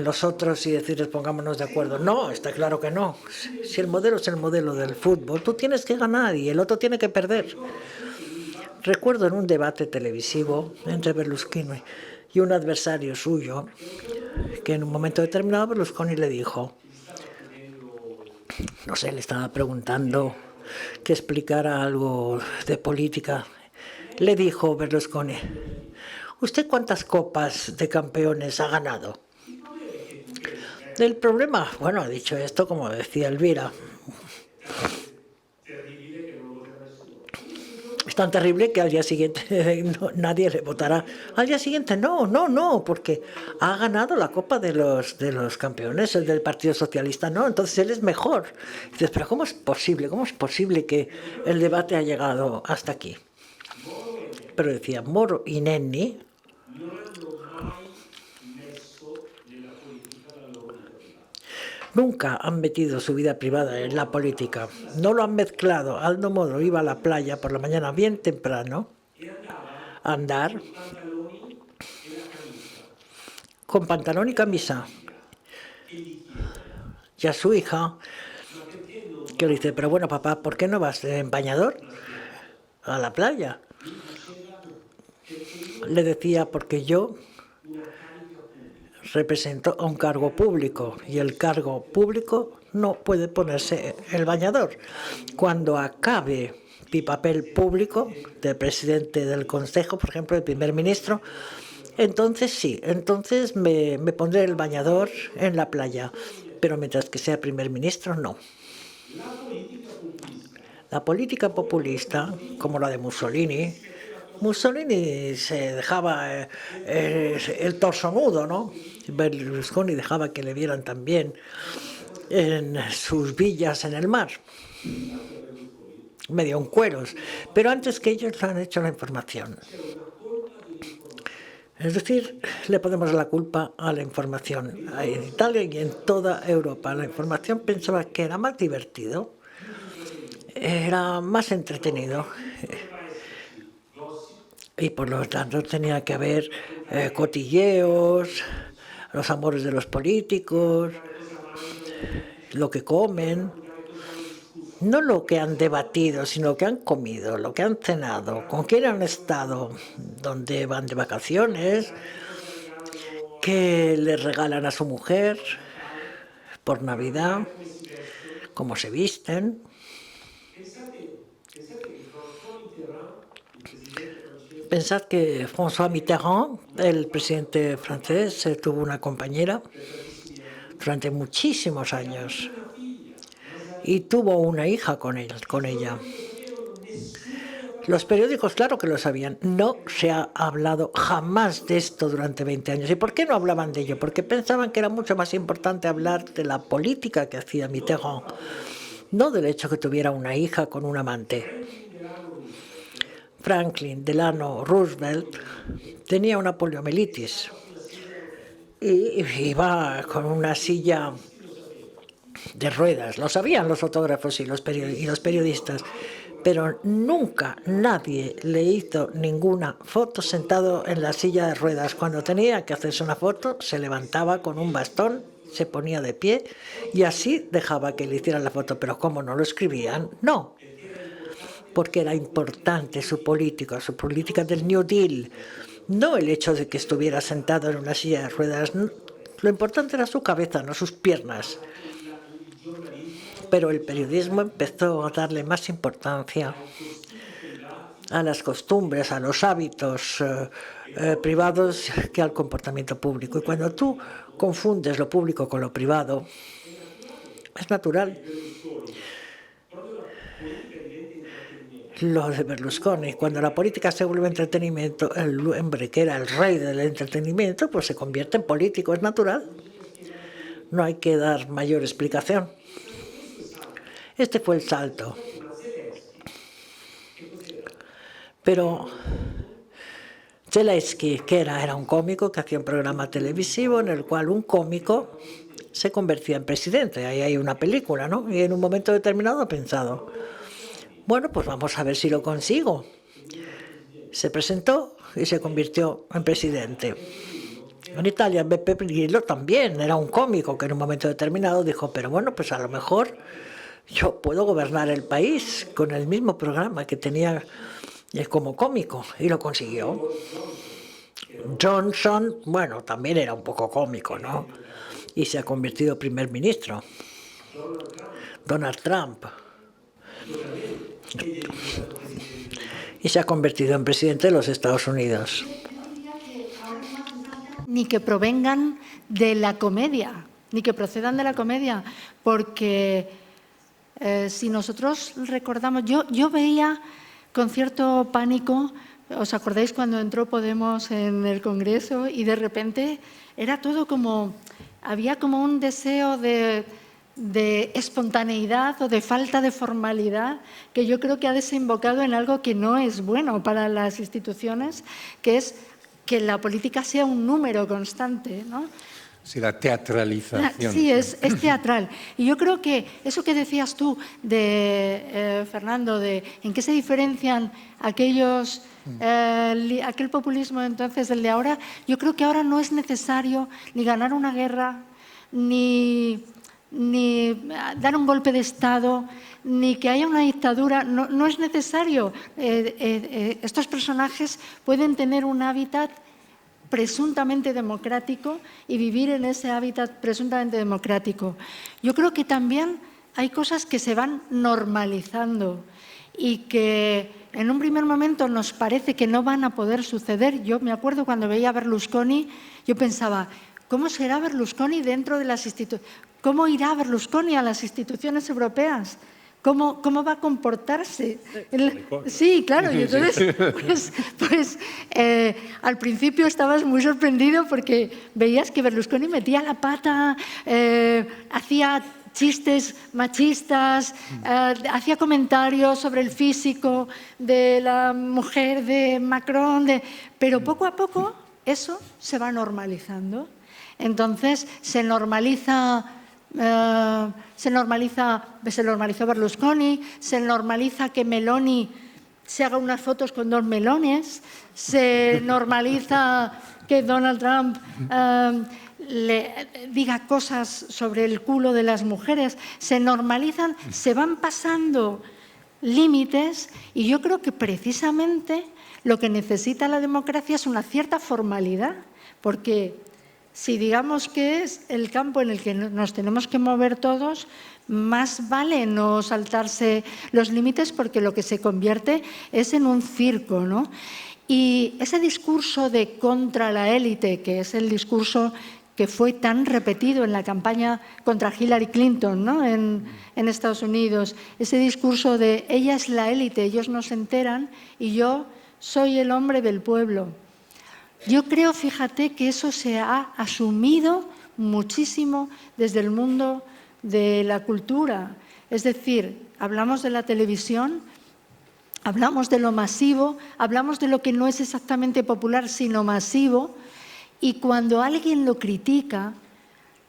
los otros y decirles pongámonos de acuerdo. No, está claro que no. Si el modelo es el modelo del fútbol, tú tienes que ganar y el otro tiene que perder. Recuerdo en un debate televisivo entre Berlusconi y un adversario suyo, que en un momento determinado Berlusconi le dijo, no sé, le estaba preguntando que explicara algo de política. Le dijo Berlusconi, ¿usted cuántas copas de campeones ha ganado? El problema, bueno, ha dicho esto como decía Elvira, es tan terrible que al día siguiente nadie le votará. Al día siguiente no, porque ha ganado la Copa de los Campeones, el del Partido Socialista, no, entonces él es mejor. Y dices, pero ¿cómo es posible que el debate ha llegado hasta aquí? Pero decía, Moro y Nenni nunca han metido su vida privada en la política. No lo han mezclado. Aldo Moro iba a la playa por la mañana bien temprano a andar con pantalón y camisa. Y a su hija, que le dice, pero bueno, papá, ¿por qué no vas en bañador a la playa? Le decía, porque yo represento a un cargo público y el cargo público no puede ponerse el bañador. Cuando acabe mi papel público de presidente del Consejo, por ejemplo, el primer ministro, entonces sí, entonces me pondré el bañador en la playa, pero mientras que sea primer ministro, no. La política populista, como la de Mussolini, Mussolini se dejaba el torso nudo, ¿no? Berlusconi dejaba que le vieran también en sus villas en el mar, medio en cueros, pero antes que ellos han hecho la información. Es decir, le ponemos la culpa a la información. En Italia y en toda Europa la información pensaba que era más divertido, era más entretenido y por lo tanto tenía que haber cotilleos, los amores de los políticos, lo que comen, no lo que han debatido, sino lo que han comido, lo que han cenado, con quién han estado, dónde van de vacaciones, qué le regalan a su mujer por Navidad, cómo se visten. Pensad que François Mitterrand, el presidente francés, tuvo una compañera durante muchísimos años y tuvo una hija con ella. Los periódicos, claro que lo sabían. No se ha hablado jamás de esto durante 20 años. ¿Y por qué no hablaban de ello? Porque pensaban que era mucho más importante hablar de la política que hacía Mitterrand, no del hecho que tuviera una hija con un amante. Franklin Delano Roosevelt tenía una poliomielitis y iba con una silla de ruedas. Lo sabían los fotógrafos y los periodistas, pero nunca nadie le hizo ninguna foto sentado en la silla de ruedas. Cuando tenía que hacerse una foto, se levantaba con un bastón, se ponía de pie y así dejaba que le hicieran la foto. Pero como no lo escribían, no. Porque era importante su política del New Deal, no el hecho de que estuviera sentado en una silla de ruedas. Lo importante era su cabeza, no sus piernas. Pero el periodismo empezó a darle más importancia a las costumbres, a los hábitos privados que al comportamiento público. Y cuando tú confundes lo público con lo privado, es natural. Lo de Berlusconi, cuando la política se vuelve entretenimiento, el hombre que era el rey del entretenimiento, pues se convierte en político, es natural. No hay que dar mayor explicación. Este fue el salto. Pero Zelensky, que era un cómico que hacía un programa televisivo en el cual un cómico se convertía en presidente. Ahí hay una película, ¿no? Y en un momento determinado ha pensado, bueno, pues vamos a ver si lo consigo. Se presentó y se convirtió en presidente. En Italia, Beppe Grillo también era un cómico que en un momento determinado dijo, pero bueno, pues a lo mejor yo puedo gobernar el país con el mismo programa que tenía como cómico, y lo consiguió. Johnson, bueno, también era un poco cómico, ¿no? Y se ha convertido en primer ministro. Donald Trump. Y se ha convertido en presidente de los Estados Unidos. Ni que provengan de la comedia, ni que procedan de la comedia, porque si nosotros recordamos, yo veía con cierto pánico, ¿os acordáis cuando entró Podemos en el Congreso y de repente era todo como, había como un deseo de espontaneidad o de falta de formalidad que yo creo que ha desembocado en algo que no es bueno para las instituciones, que es que la política sea un número constante, ¿no? Sí, la teatralización. Sí, es teatral. Y yo creo que eso que decías tú, Fernando, de en qué se diferencian aquel populismo entonces del de ahora, yo creo que ahora no es necesario ni ganar una guerra, ni dar un golpe de Estado, ni que haya una dictadura. No es necesario. Estos personajes pueden tener un hábitat presuntamente democrático y vivir en ese hábitat presuntamente democrático. Yo creo que también hay cosas que se van normalizando y que en un primer momento nos parece que no van a poder suceder. Yo me acuerdo cuando veía a Berlusconi, yo pensaba, ¿cómo será Berlusconi dentro de las instituciones? ¿Cómo irá Berlusconi a las instituciones europeas? ¿Cómo va a comportarse? Sí, claro. Y entonces, al principio estabas muy sorprendido porque veías que Berlusconi metía la pata, hacía chistes machistas, hacía comentarios sobre el físico de la mujer de Macron, pero poco a poco eso se va normalizando. Entonces se normalizó Berlusconi, se normaliza que Meloni se haga unas fotos con 2 melones, se normaliza que Donald Trump le diga cosas sobre el culo de las mujeres, se normalizan, se van pasando límites, y yo creo que precisamente lo que necesita la democracia es una cierta formalidad, porque si digamos que es el campo en el que nos tenemos que mover todos, más vale no saltarse los límites, porque lo que se convierte es en un circo, ¿no? Y ese discurso de contra la élite, que es el discurso que fue tan repetido en la campaña contra Hillary Clinton, ¿no? en Estados Unidos, ese discurso de ella es la élite, ellos no se enteran y yo soy el hombre del pueblo. Yo creo, fíjate, que eso se ha asumido muchísimo desde el mundo de la cultura. Es decir, hablamos de la televisión, hablamos de lo masivo, hablamos de lo que no es exactamente popular, sino masivo, y cuando alguien lo critica,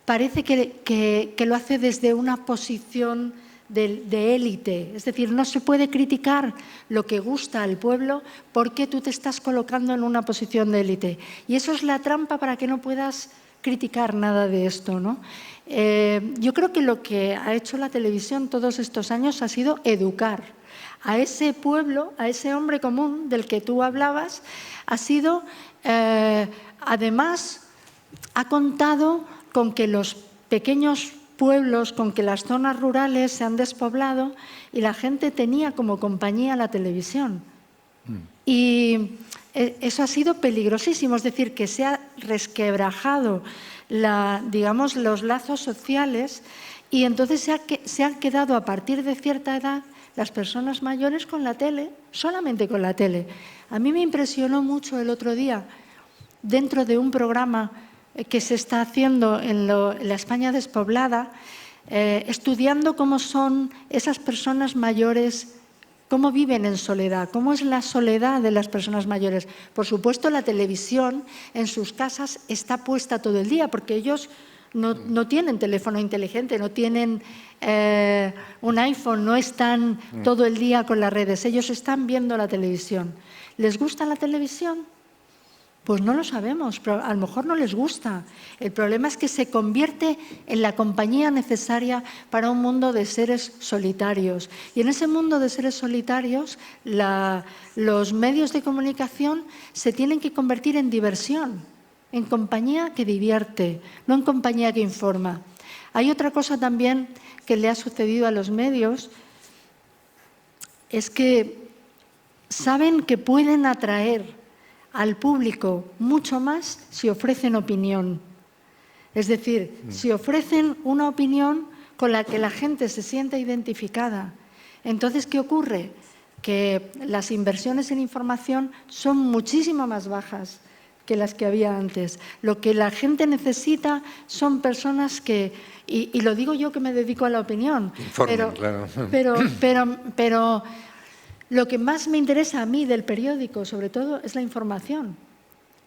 parece que lo hace desde una posición de élite. Es decir, no se puede criticar lo que gusta al pueblo porque tú te estás colocando en una posición de élite. Y eso es la trampa para que no puedas criticar nada de esto, ¿no? Yo creo que lo que ha hecho la televisión todos estos años ha sido educar a ese pueblo, a ese hombre común del que tú hablabas, ha sido, además, ha contado con que los pequeños pueblos, con que las zonas rurales se han despoblado y la gente tenía como compañía la televisión. Y eso ha sido peligrosísimo, es decir, que se ha resquebrajado digamos, los lazos sociales, y entonces se han quedado a partir de cierta edad las personas mayores con la tele, solamente con la tele. A mí me impresionó mucho el otro día, dentro de un programa que se está haciendo en la España despoblada, estudiando cómo son esas personas mayores, cómo viven en soledad, cómo es la soledad de las personas mayores. Por supuesto, la televisión en sus casas está puesta todo el día, porque ellos no tienen teléfono inteligente, no tienen un iPhone, no están todo el día con las redes, ellos están viendo la televisión. ¿Les gusta la televisión? Pues no lo sabemos, pero a lo mejor no les gusta. El problema es que se convierte en la compañía necesaria para un mundo de seres solitarios. Y en ese mundo de seres solitarios, los medios de comunicación se tienen que convertir en diversión, en compañía que divierte, no en compañía que informa. Hay otra cosa también que le ha sucedido a los medios, es que saben que pueden atraer al público mucho más si ofrecen opinión. Es decir, si ofrecen una opinión con la que la gente se sienta identificada. Entonces, ¿qué ocurre? Que las inversiones en información son muchísimo más bajas que las que había antes. Lo que la gente necesita son personas que, y lo digo yo que me dedico a la opinión, pero lo que más me interesa a mí del periódico, sobre todo, es la información.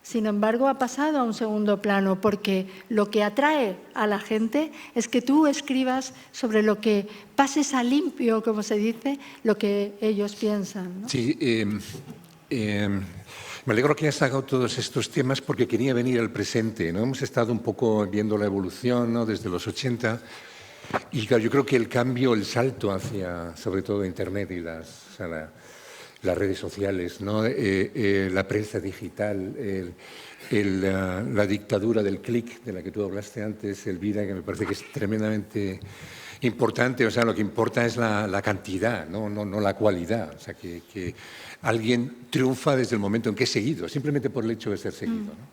Sin embargo, ha pasado a un segundo plano, porque lo que atrae a la gente es que tú escribas sobre lo que pases a limpio, como se dice, lo que ellos piensan, ¿no? Sí, me alegro que hayas sacado todos estos temas porque quería venir al presente, ¿no? Hemos estado un poco viendo la evolución, ¿no? Desde los 80. Y claro, yo creo que el cambio, el salto hacia, sobre todo, Internet y las redes sociales, ¿no? La prensa digital, la dictadura del clic de la que tú hablaste antes, Elvira, que me parece que es tremendamente importante, o sea, lo que importa es la cantidad, no la cualidad. O sea, que alguien triunfa desde el momento en que es seguido, simplemente por el hecho de ser seguido, ¿no?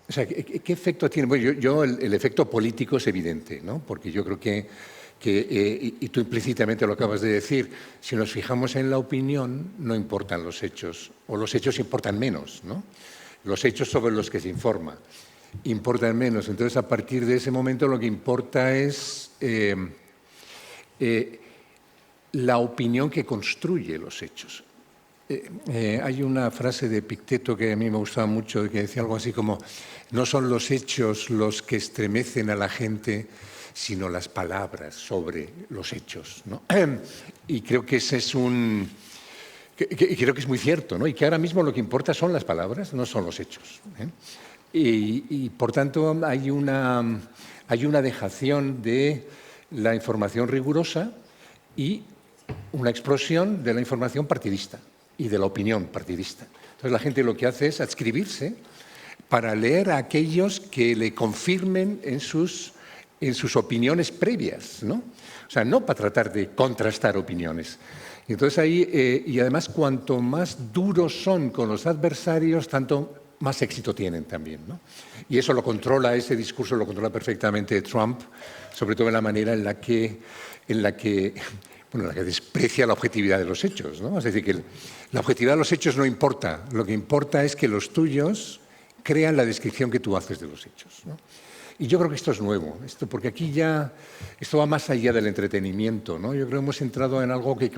O sea, ¿qué efecto tiene? Bueno, el efecto político es evidente, ¿no? Porque yo creo que y tú implícitamente lo acabas de decir, si nos fijamos en la opinión, no importan los hechos, o los hechos importan menos, ¿no? Los hechos sobre los que se informa importan menos. Entonces, a partir de ese momento, lo que importa es la opinión que construye los hechos. Hay una frase de Epicteto que a mí me gustaba mucho, que decía algo así como: no son los hechos los que estremecen a la gente, sino las palabras sobre los hechos, ¿no? Y creo que ese es creo que es muy cierto, ¿no? Y que ahora mismo lo que importa son las palabras, no son los hechos, ¿eh? Y por tanto hay una dejación de la información rigurosa y una explosión de la información partidista y de la opinión partidista. Entonces la gente lo que hace es adscribirse para leer a aquellos que le confirmen en sus opiniones previas, ¿no? O sea, no para tratar de contrastar opiniones. Entonces ahí, y además cuanto más duros son con los adversarios, tanto más éxito tienen también, ¿no? Y eso lo controla, ese discurso lo controla perfectamente Trump, sobre todo en la manera en la que desprecia la objetividad de los hechos, ¿no? Es decir, que la objetividad de los hechos no importa, lo que importa es que los tuyos crean la descripción que tú haces de los hechos, ¿no? Y yo creo que esto es nuevo, porque aquí ya esto va más allá del entretenimiento, ¿no? Yo creo que hemos entrado en algo que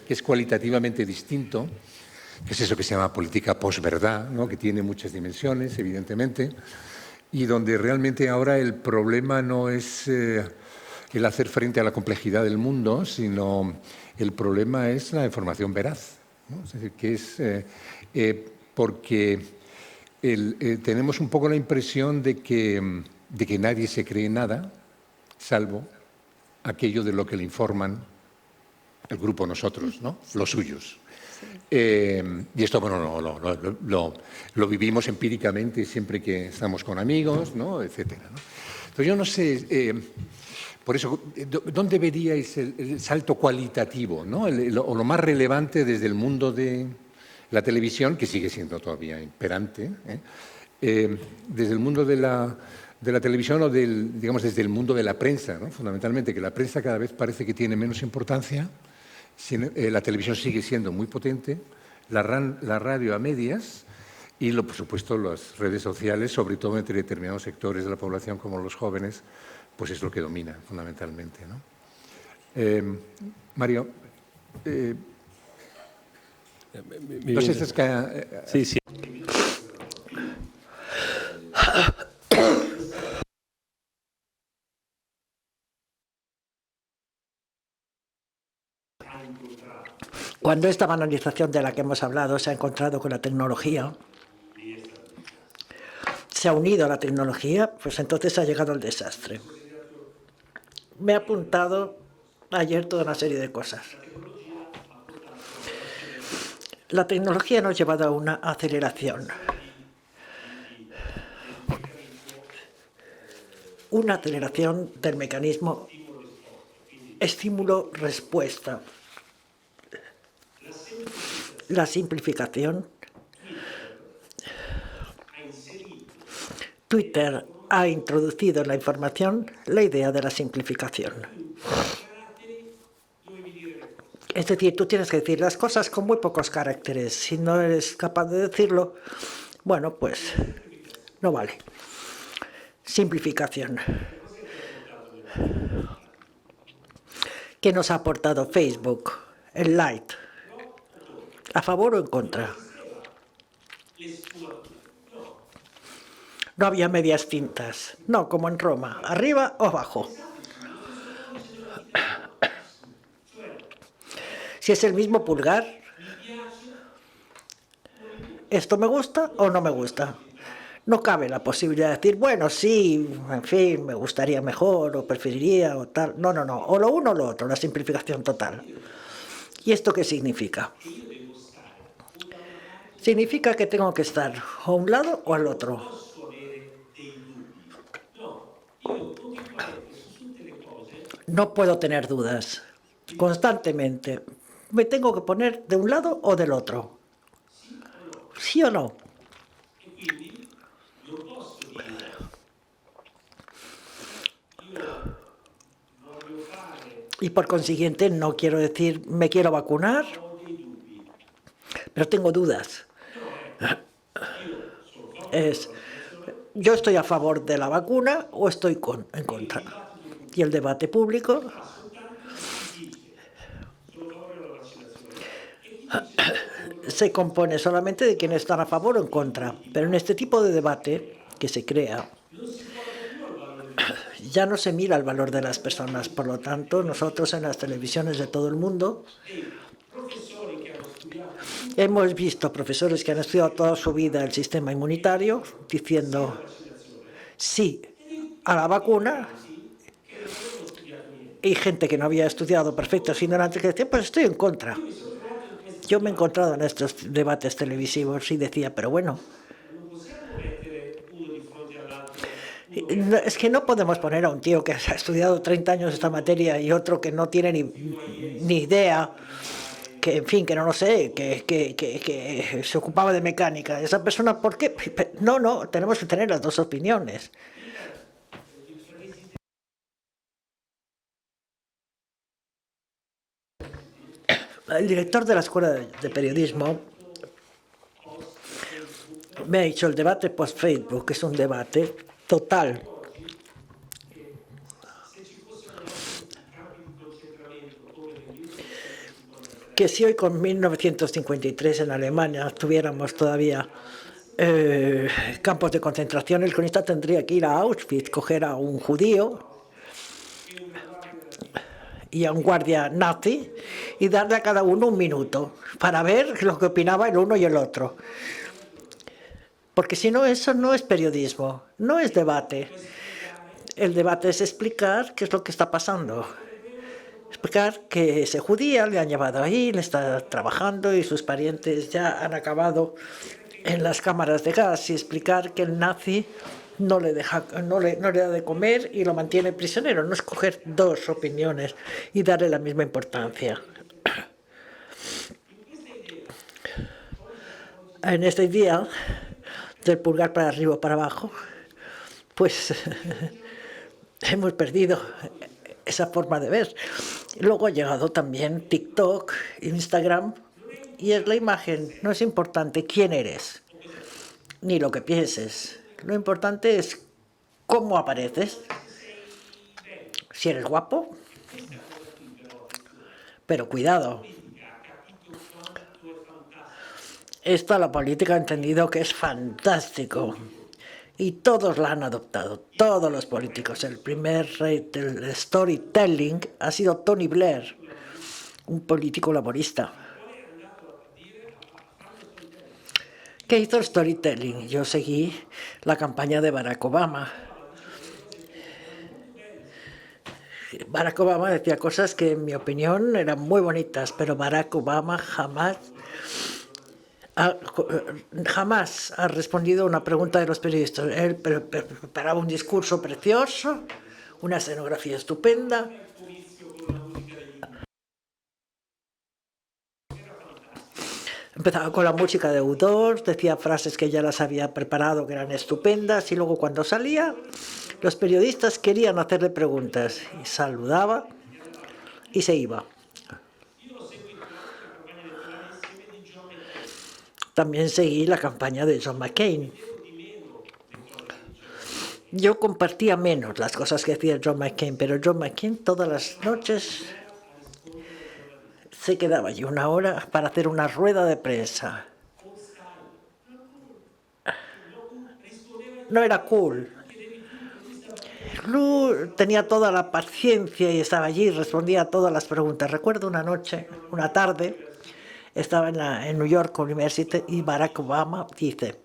es cualitativamente distinto, que es eso que se llama política posverdad, ¿no? Que tiene muchas dimensiones, evidentemente, y donde realmente ahora el problema no es el hacer frente a la complejidad del mundo, sino el problema es la información veraz, ¿no? Es decir, que es porque tenemos un poco la impresión de que nadie se cree nada, salvo aquello de lo que le informan el grupo nosotros, ¿no? Los suyos. Y esto, bueno, lo vivimos empíricamente siempre que estamos con amigos, ¿no? Etcétera, ¿no? Entonces, yo no sé, por eso, ¿dónde veríais el salto cualitativo, ¿no? O lo más relevante desde el mundo de la televisión, que sigue siendo todavía imperante, desde el mundo de la televisión o digamos, desde el mundo de la prensa, ¿no? Fundamentalmente, que la prensa cada vez parece que tiene menos importancia. La televisión sigue siendo muy potente, la radio a medias y, por supuesto, las redes sociales, sobre todo entre determinados sectores de la población como los jóvenes, pues es lo que domina fundamentalmente, ¿no? Mario, no sé si es que... Sí. Cuando esta banalización de la que hemos hablado se ha encontrado con la tecnología, se ha unido a la tecnología, pues entonces ha llegado el desastre. Me he apuntado ayer toda una serie de cosas. La tecnología nos ha llevado a una aceleración. Una aceleración del mecanismo estímulo-respuesta. La simplificación. Twitter ha introducido en la información la idea de la simplificación. Es decir, tú tienes que decir las cosas con muy pocos caracteres. Si no eres capaz de decirlo, bueno, pues no vale. Simplificación. ¿Qué nos ha aportado Facebook? El Lite. ¿A favor o en contra? No había medias tintas. No, como en Roma. Arriba o abajo. Si es el mismo pulgar, ¿esto me gusta o no me gusta? No cabe la posibilidad de decir, bueno, sí, en fin, me gustaría mejor o preferiría o tal. No. O lo uno o lo otro, la simplificación total. ¿Y esto qué significa? Significa que tengo que estar a un lado o al otro. no puedo tener dudas. Constantemente. Me tengo que poner de un lado o del otro. ¿Sí o no? Y por consiguiente no quiero decir me quiero vacunar, pero tengo dudas. Yo estoy a favor de la vacuna o estoy en contra. Y el debate público se compone solamente de quienes están a favor o en contra. Pero en este tipo de debate que se crea, ya no se mira el valor de las personas. Por lo tanto, nosotros en las televisiones de todo el mundo hemos visto profesores que han estudiado toda su vida el sistema inmunitario diciendo sí a la vacuna, y gente que no había estudiado perfectos ignorantes que decía, pues estoy en contra. Yo me he encontrado en estos debates televisivos y decía, pero bueno, es que no podemos poner a un tío que ha estudiado 30 años esta materia y otro que no tiene ni idea, que en fin, que no lo sé, que se ocupaba de mecánica. Esa persona, ¿por qué? No, tenemos que tener las dos opiniones. El director de la Escuela de Periodismo me ha dicho el debate post-Facebook, que es un debate total. Que si hoy con 1953 en Alemania tuviéramos todavía campos de concentración, el cronista tendría que ir a Auschwitz, coger a un judío y a un guardia nazi y darle a cada uno un minuto para ver lo que opinaba el uno y el otro. Porque si no, eso no es periodismo, no es debate. El debate es explicar qué es lo que está pasando. Explicar que ese judío le han llevado ahí, le está trabajando y sus parientes ya han acabado en las cámaras de gas, y explicar que el nazi no le da de comer y lo mantiene prisionero. No escoger dos opiniones y darle la misma importancia. En este día del pulgar para arriba o para abajo, pues hemos perdido esa forma de ver. Luego ha llegado también TikTok, Instagram, y es la imagen. No es importante quién eres, ni lo que pienses. Lo importante es cómo apareces. Si eres guapo, pero cuidado. Esto la política ha entendido que es fantástico. Y todos la han adoptado, todos los políticos. El primer rey del storytelling ha sido Tony Blair, un político laborista. ¿Qué hizo el storytelling? Yo seguí la campaña de Barack Obama. Barack Obama decía cosas que, en mi opinión, eran muy bonitas, pero Barack Obama jamás ha respondido a una pregunta de los periodistas. Él preparaba un discurso precioso, una escenografía estupenda. Empezaba con la música de U2, decía frases que ya las había preparado, que eran estupendas, y luego cuando salía, los periodistas querían hacerle preguntas, y saludaba y se iba. También seguí la campaña de John McCain. Yo compartía menos las cosas que decía John McCain, pero John McCain todas las noches se quedaba allí una hora para hacer una rueda de prensa. No era cool. Lou tenía toda la paciencia y estaba allí y respondía a todas las preguntas. Recuerdo una tarde, estaba en New York University y Barack Obama dice: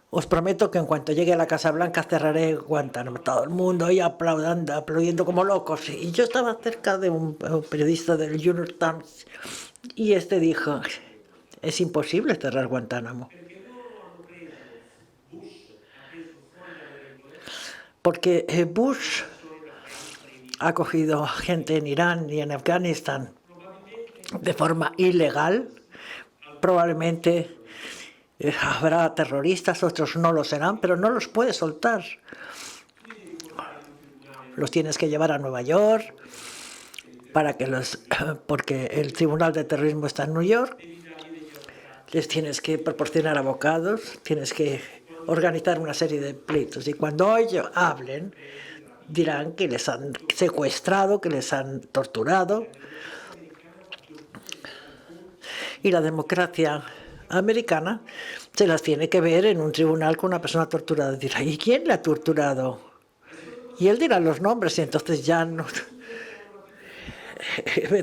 os prometo que en cuanto llegue a la Casa Blanca cerraré Guantánamo. Todo el mundo ahí aplaudiendo como locos. Y yo estaba cerca de un periodista del New York Times y dijo: es imposible cerrar Guantánamo. porque Bush ha cogido gente en Irán y en Afganistán de forma ilegal. Probablemente habrá terroristas, otros no lo serán, pero no los puede soltar. Los tienes que llevar a Nueva York porque el Tribunal de Terrorismo está en Nueva York. Les tienes que proporcionar abogados, tienes que organizar una serie de pleitos. Y cuando ellos hablen, dirán que les han secuestrado, que les han torturado. Y la democracia americana se las tiene que ver en un tribunal con una persona torturada. Dirá, ¿y quién le ha torturado? Y él dirá los nombres y entonces ya no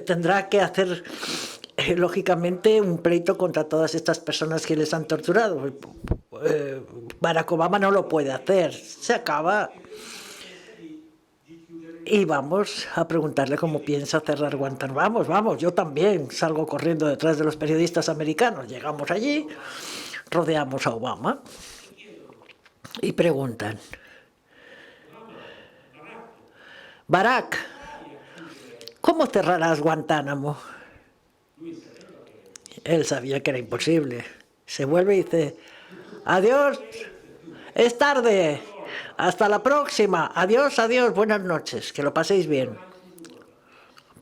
tendrá que hacer, lógicamente, un pleito contra todas estas personas que les han torturado. Barack Obama no lo puede hacer. Se acaba. Y vamos a preguntarle cómo piensa cerrar Guantánamo. Vamos, yo también salgo corriendo detrás de los periodistas americanos. Llegamos allí, rodeamos a Obama y preguntan, Barack, ¿cómo cerrarás Guantánamo? Él sabía que era imposible. Se vuelve y dice, adiós, es tarde. Hasta la próxima. Adiós, adiós, buenas noches. Que lo paséis bien.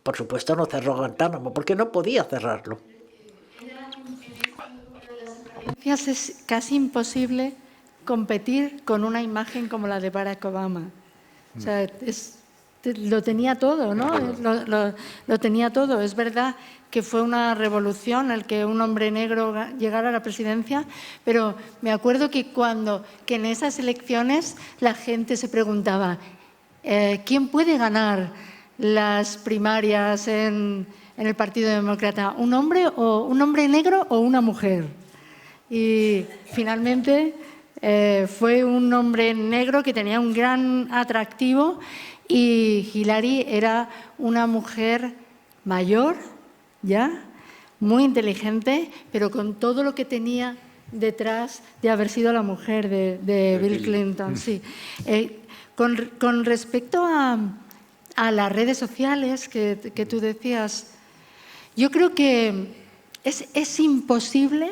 Por supuesto no cerró Guantánamo, porque no podía cerrarlo. Es casi imposible competir con una imagen como la de Barack Obama. O sea, lo tenía todo, ¿no? Lo tenía todo. Es verdad que fue una revolución el que un hombre negro llegara a la presidencia, pero me acuerdo que en esas elecciones la gente se preguntaba ¿quién puede ganar las primarias en el Partido Demócrata? ¿Un hombre negro o una mujer? Y finalmente fue un hombre negro que tenía un gran atractivo y Hillary era una mujer mayor, ya, muy inteligente, pero con todo lo que tenía detrás de haber sido la mujer de Bill Clinton. Sí. Con respecto a las redes sociales que tú decías, yo creo que es imposible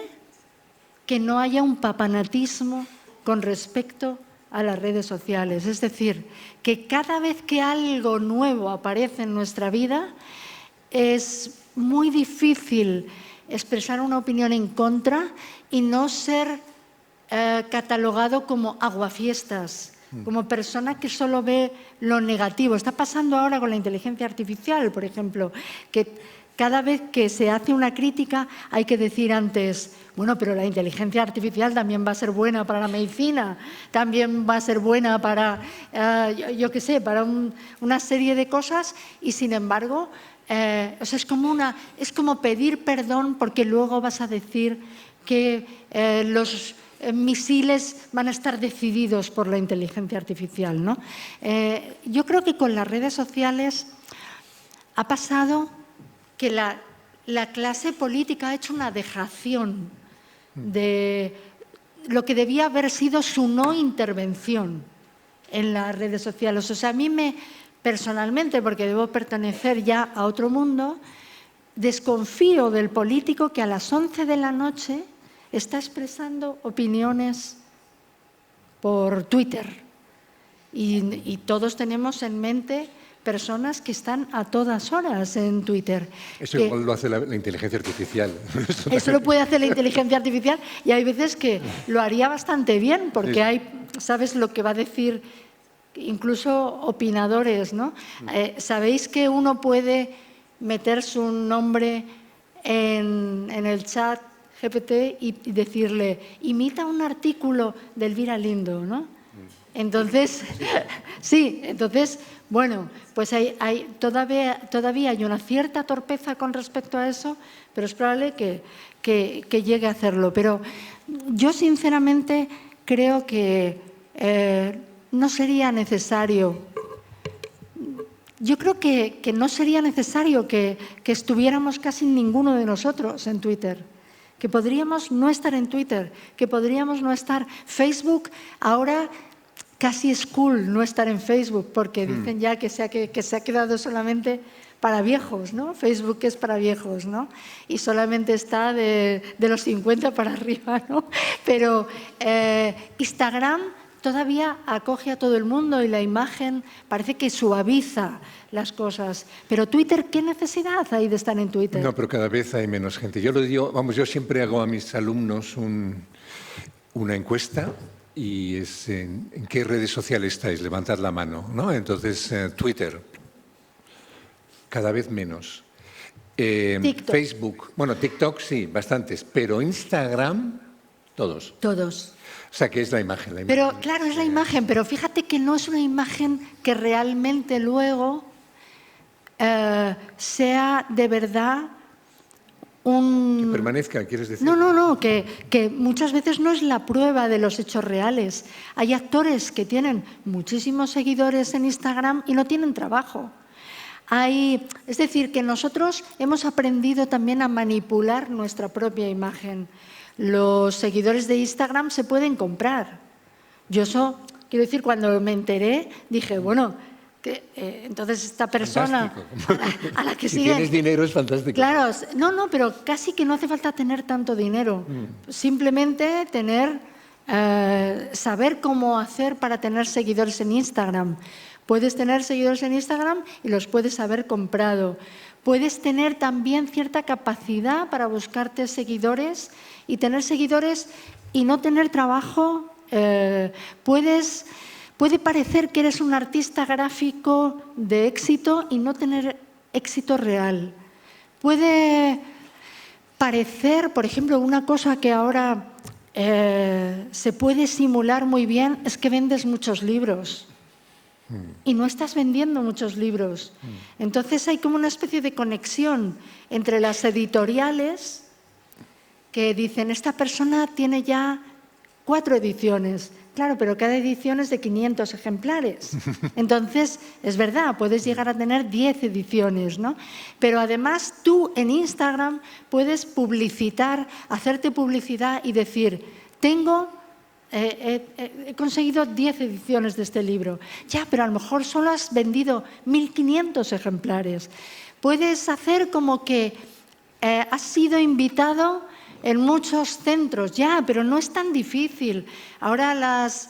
que no haya un papanatismo con respecto a las redes sociales. Es decir, que cada vez que algo nuevo aparece en nuestra vida, es muy difícil expresar una opinión en contra y no ser catalogado como aguafiestas, como persona que solo ve lo negativo. Está pasando ahora con la inteligencia artificial, por ejemplo, que cada vez que se hace una crítica hay que decir antes, bueno, pero la inteligencia artificial también va a ser buena para la medicina, también va a ser buena para, yo qué sé, para una serie de cosas y, sin embargo, o sea, es como pedir perdón porque luego vas a decir que los misiles van a estar decididos por la inteligencia artificial, ¿no? Yo creo que con las redes sociales ha pasado que la clase política ha hecho una dejación de lo que debía haber sido su no intervención en las redes sociales. O sea, a mí personalmente, porque debo pertenecer ya a otro mundo, desconfío del político que a las 11 de la noche está expresando opiniones por Twitter. Y todos tenemos en mente personas que están a todas horas en Twitter. Eso igual lo hace la inteligencia artificial. Eso lo puede hacer la inteligencia artificial y hay veces que lo haría bastante bien porque hay, ¿sabes lo que va a decir? Incluso opinadores, ¿no? ¿Sabéis que uno puede meter su nombre en el chat GPT y decirle, imita un artículo de Elvira Lindo, ¿no? Entonces, sí, entonces, bueno, pues todavía hay una cierta torpeza con respecto a eso, pero es probable que llegue a hacerlo. Pero yo, sinceramente, creo que no sería necesario. Yo creo que no sería necesario que estuviéramos casi ninguno de nosotros en Twitter, que podríamos no estar en Twitter, que podríamos no estar. Facebook ahora casi es cool no estar en Facebook, porque dicen ya que se ha quedado solamente para viejos, ¿no? Facebook es para viejos, ¿no? Y solamente está de los 50 para arriba, ¿no? Pero Instagram todavía acoge a todo el mundo y la imagen parece que suaviza las cosas. Pero Twitter, ¿qué necesidad hay de estar en Twitter? No, pero cada vez hay menos gente. Yo lo digo, vamos, yo siempre hago a mis alumnos una encuesta y es en qué redes sociales estáis, levantad la mano, ¿no? Entonces, Twitter, cada vez menos. TikTok. Facebook, bueno, TikTok sí, bastantes, pero Instagram, todos. Todos. O sea, que es la imagen. Pero claro, es la imagen, pero fíjate que no es una imagen que realmente luego sea de verdad Que permanezca, ¿quieres decir? No, que muchas veces no es la prueba de los hechos reales. Hay actores que tienen muchísimos seguidores en Instagram y no tienen trabajo. Es decir, que nosotros hemos aprendido también a manipular nuestra propia imagen. Los seguidores de Instagram se pueden comprar. Yo eso, quiero decir, cuando me enteré, dije, bueno, entonces esta persona a la que si sigue... tienes dinero es fantástico. Claro, no, pero casi que no hace falta tener tanto dinero. Simplemente saber cómo hacer para tener seguidores en Instagram. Puedes tener seguidores en Instagram y los puedes haber comprado. Puedes tener también cierta capacidad para buscarte seguidores y tener seguidores y no tener trabajo. Puede parecer que eres un artista gráfico de éxito y no tener éxito real. Puede parecer, por ejemplo, una cosa que ahora se puede simular muy bien es que vendes muchos libros. Y no estás vendiendo muchos libros. Entonces hay como una especie de conexión entre las editoriales que dicen, esta persona tiene ya 4 ediciones. Claro, pero cada edición es de 500 ejemplares. Entonces, es verdad, puedes llegar a tener 10 ediciones, ¿no? Pero además tú en Instagram puedes publicitar, hacerte publicidad y decir, he conseguido 10 ediciones de este libro. Ya, pero a lo mejor solo has vendido 1.500 ejemplares. Puedes hacer como que has sido invitado en muchos centros, ya, pero no es tan difícil. Ahora las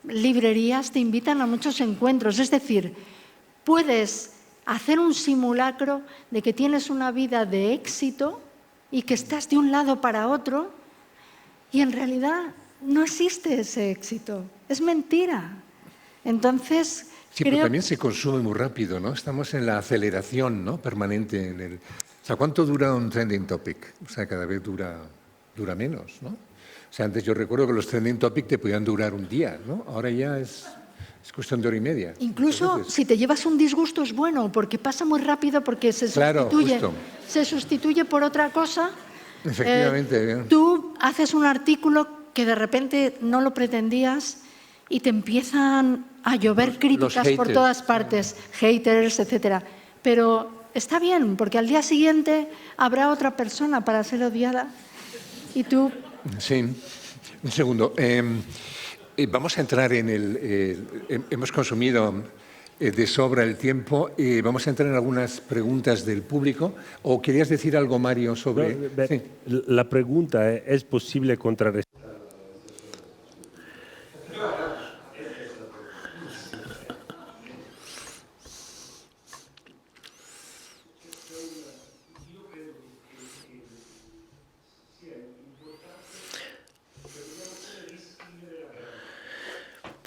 librerías te invitan a muchos encuentros. Es decir, puedes hacer un simulacro de que tienes una vida de éxito y que estás de un lado para otro y en realidad no existe ese éxito, es mentira. Entonces, sí, pero también se consume muy rápido, ¿no? Estamos en la aceleración, ¿no? Permanente. O sea, ¿cuánto dura un trending topic? O sea, cada vez dura menos, ¿no? O sea, antes yo recuerdo que los trending topic te podían durar un día, ¿no? Ahora ya es cuestión de hora y media. Incluso si te llevas un disgusto es bueno, porque pasa muy rápido, porque se sustituye por otra cosa. Efectivamente. Tú haces un artículo que de repente no lo pretendías y te empiezan a llover críticas por todas partes, haters, etcétera. Pero está bien, porque al día siguiente habrá otra persona para ser odiada y tú... Sí, un segundo. Vamos a entrar en hemos consumido de sobra el tiempo. Vamos a entrar en algunas preguntas del público. ¿O querías decir algo, Mario, sobre...? No, sí. La pregunta es posible contrarrestar.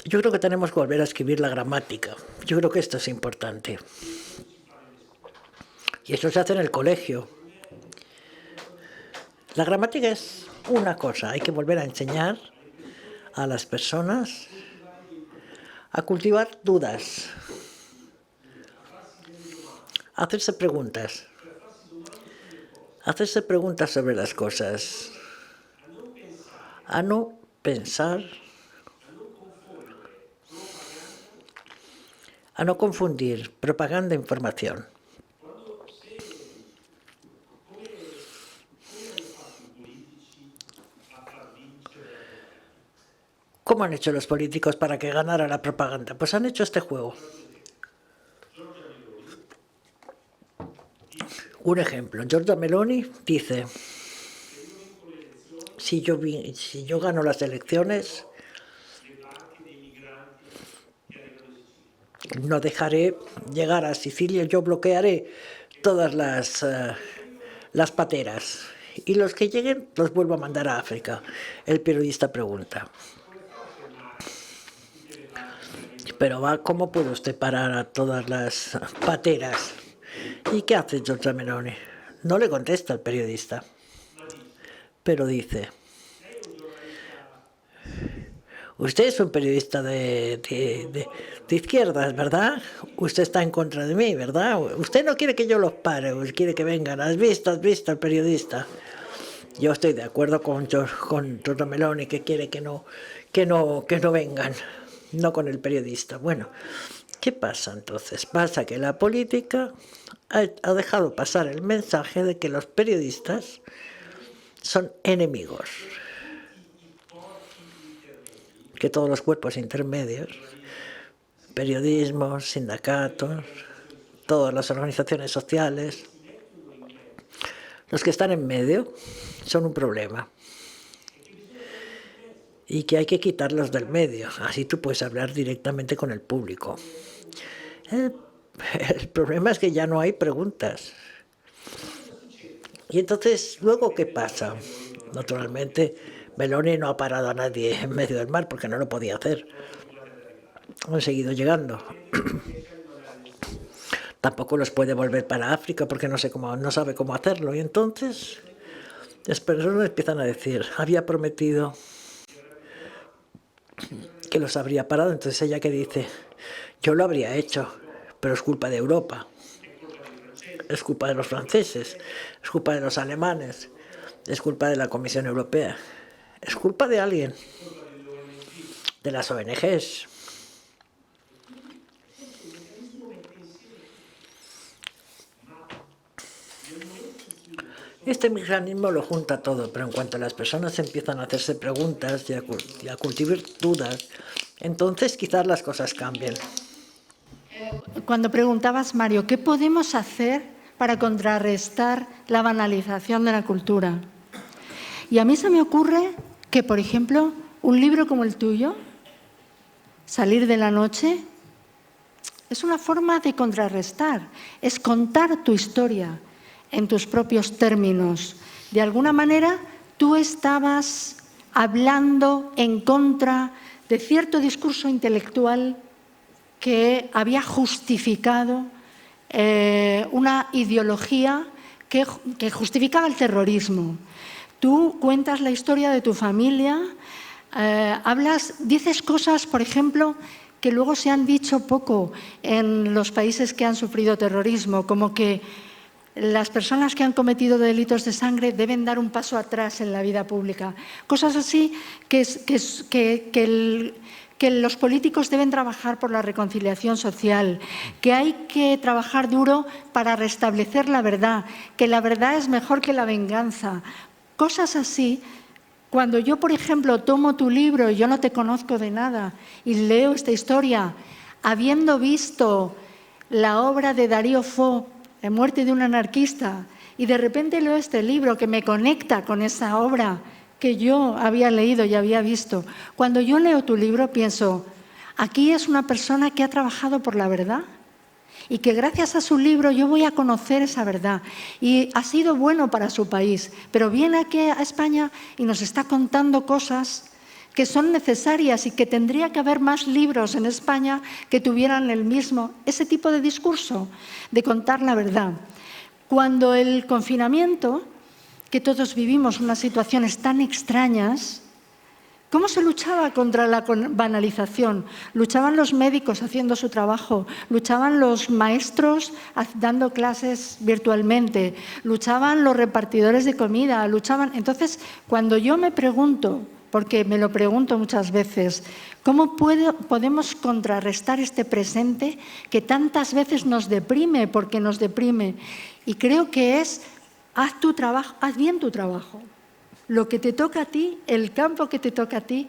Yo creo que tenemos que volver a escribir la gramática. Yo creo que esto es importante. Y eso se hace en el colegio. La gramática es una cosa. Hay que volver a enseñar a las personas a cultivar dudas, a hacerse preguntas sobre las cosas, a no pensar, a no confundir propaganda e información. ¿Cómo han hecho los políticos para que ganara la propaganda? Pues han hecho este juego. Un ejemplo, Giorgia Meloni dice, si yo gano las elecciones, no dejaré llegar a Sicilia, yo bloquearé todas las pateras y los que lleguen los vuelvo a mandar a África. El periodista pregunta, pero ¿cómo puede usted parar a todas las pateras? ¿Y qué hace Giorgia Meloni? No le contesta el periodista, pero dice, usted es un periodista de izquierdas, ¿verdad? Usted está en contra de mí, ¿verdad? Usted no quiere que yo los pare, quiere que vengan. ¿Has visto el periodista? Yo estoy de acuerdo con Giorgia Meloni, que quiere que no vengan, no con el periodista. Bueno, ¿qué pasa entonces? Pasa que la política ha dejado pasar el mensaje de que los periodistas son enemigos, que todos los cuerpos intermedios, periodismo, sindicatos, todas las organizaciones sociales, los que están en medio son un problema y que hay que quitarlos del medio, así tú puedes hablar directamente con el público. El problema es que ya no hay preguntas. Y entonces, ¿luego qué pasa? Naturalmente, Meloni no ha parado a nadie en medio del mar porque no lo podía hacer. Han seguido llegando. Tampoco los puede volver para África porque no sabe cómo hacerlo. Y entonces, las personas empiezan a decir, había prometido que los habría parado. Entonces ella que dice, yo lo habría hecho, pero es culpa de Europa, es culpa de los franceses, es culpa de los alemanes, es culpa de la Comisión Europea, es culpa de alguien, de las ONGs. Este mecanismo lo junta todo, pero en cuanto las personas empiezan a hacerse preguntas y a cultivar dudas, entonces quizás las cosas cambien. Cuando preguntabas, Mario, ¿qué podemos hacer para contrarrestar la banalización de la cultura? Y a mí se me ocurre que, por ejemplo, un libro como el tuyo, Salir de la noche, es una forma de contrarrestar, es contar tu historia en tus propios términos. De alguna manera, tú estabas hablando en contra de cierto discurso intelectual que había justificado una ideología que justificaba el terrorismo. Tú cuentas la historia de tu familia, dices cosas, por ejemplo, que luego se han dicho poco en los países que han sufrido terrorismo, como que las personas que han cometido delitos de sangre deben dar un paso atrás en la vida pública. Cosas así que los políticos deben trabajar por la reconciliación social, que hay que trabajar duro para restablecer la verdad, que la verdad es mejor que la venganza. Cosas así. Cuando yo, por ejemplo, tomo tu libro y yo no te conozco de nada y leo esta historia, habiendo visto la obra de Darío Fo, La muerte de un anarquista, y de repente leo este libro que me conecta con esa obra que yo había leído y había visto. Cuando yo leo tu libro pienso, aquí es una persona que ha trabajado por la verdad y que gracias a su libro yo voy a conocer esa verdad. Y ha sido bueno para su país, pero viene aquí a España y nos está contando cosas que son necesarias y que tendría que haber más libros en España que tuvieran ese tipo de discurso, de contar la verdad. Cuando el confinamiento, que todos vivimos unas situaciones tan extrañas, ¿cómo se luchaba contra la banalización? Luchaban los médicos haciendo su trabajo, luchaban los maestros dando clases virtualmente, luchaban los repartidores de comida, luchaban. Entonces, cuando yo me pregunto, porque me lo pregunto muchas veces, ¿cómo podemos contrarrestar este presente que tantas veces nos deprime? Porque nos deprime. Y creo que es, haz tu trabajo, haz bien tu trabajo. Lo que te toca a ti, el campo que te toca a ti,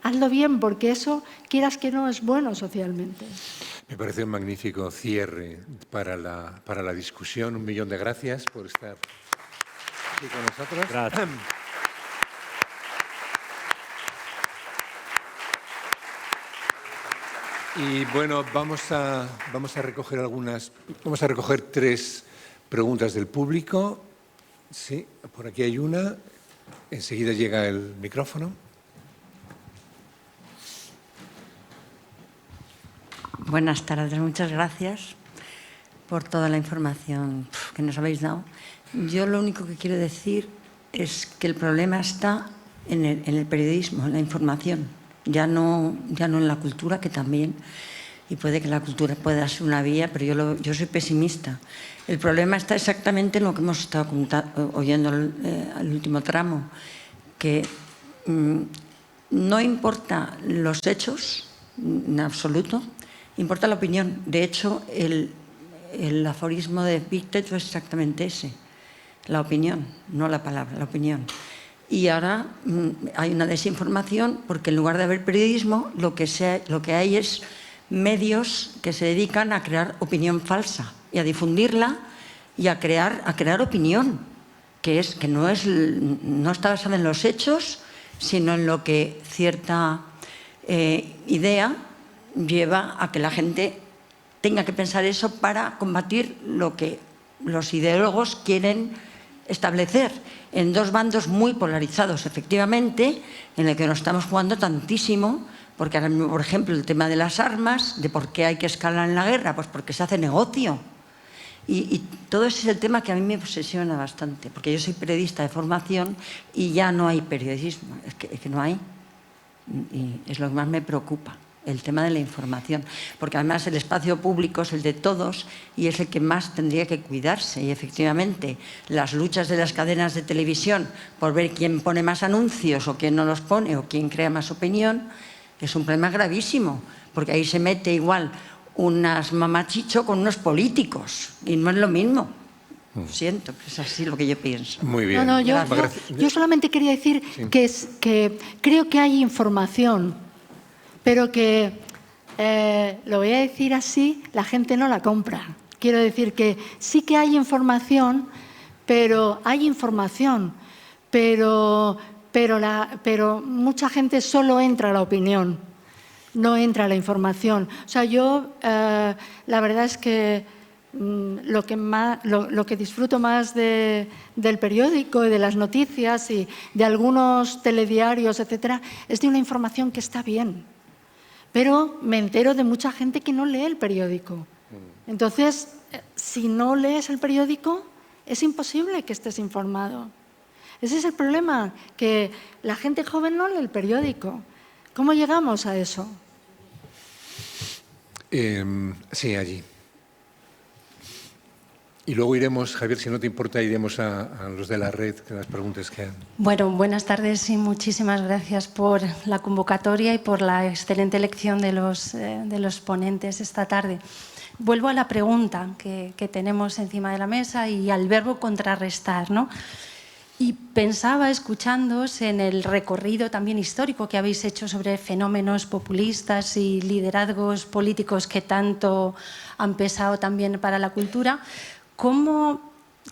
hazlo bien, porque eso, quieras que no, es bueno socialmente. Me parece un magnífico cierre para la discusión. 1 millón de gracias por estar aquí con nosotros. Gracias. Y bueno, vamos a recoger 3 preguntas del público. Sí, por aquí hay una. Enseguida llega el micrófono. Buenas tardes, muchas gracias por toda la información que nos habéis dado. Yo lo único que quiero decir es que el problema está en el periodismo, en la información, ya no en la cultura, que también, y puede que la cultura pueda ser una vía, pero yo soy pesimista. El problema está exactamente en lo que hemos estado oyendo al último tramo, que no importa los hechos en absoluto, importa la opinión. De hecho, el aforismo de Epicteto es exactamente ese, la opinión, no la palabra, la opinión. Y ahora hay una desinformación porque en lugar de haber periodismo, lo que hay es medios que se dedican a crear opinión falsa y a difundirla y a crear opinión, que no está basada en los hechos, sino en lo que cierta idea lleva a que la gente tenga que pensar eso para combatir lo que los ideólogos quieren establecer en 2 bandos muy polarizados, efectivamente, en el que nos estamos jugando tantísimo, porque ahora mismo, por ejemplo, el tema de las armas, de por qué hay que escalar en la guerra, pues porque se hace negocio. Y todo ese es el tema que a mí me obsesiona bastante, porque yo soy periodista de formación y ya no hay periodismo, es que no hay, y es lo que más me preocupa, el tema de la información, porque además el espacio público es el de todos y es el que más tendría que cuidarse, y efectivamente las luchas de las cadenas de televisión por ver quién pone más anuncios o quién no los pone o quién crea más opinión es un problema gravísimo, porque ahí se mete igual unas mamachicho con unos políticos y no es lo mismo. Siento, es así lo que yo pienso. Muy bien. Yo solamente quería decir que creo que hay información, pero que, lo voy a decir así, la gente no la compra. Quiero decir que sí que hay información, pero mucha gente solo entra a la opinión, no entra a la información. O sea, yo la verdad es que lo que disfruto más del periódico y de las noticias y de algunos telediarios, etcétera, es de una información que está bien. Pero me entero de mucha gente que no lee el periódico. Entonces, si no lees el periódico, es imposible que estés informado. Ese es el problema, que la gente joven no lee el periódico. ¿Cómo llegamos a eso? Sí, allí. Y luego iremos, Javier, si no te importa, iremos a los de la red, que las preguntas que han. Bueno, buenas tardes y muchísimas gracias por la convocatoria y por la excelente elección de los ponentes esta tarde. Vuelvo a la pregunta que tenemos encima de la mesa y al verbo contrarrestar, ¿no? Y pensaba, escuchándoos en el recorrido también histórico que habéis hecho sobre fenómenos populistas y liderazgos políticos que tanto han pesado también para la cultura, cómo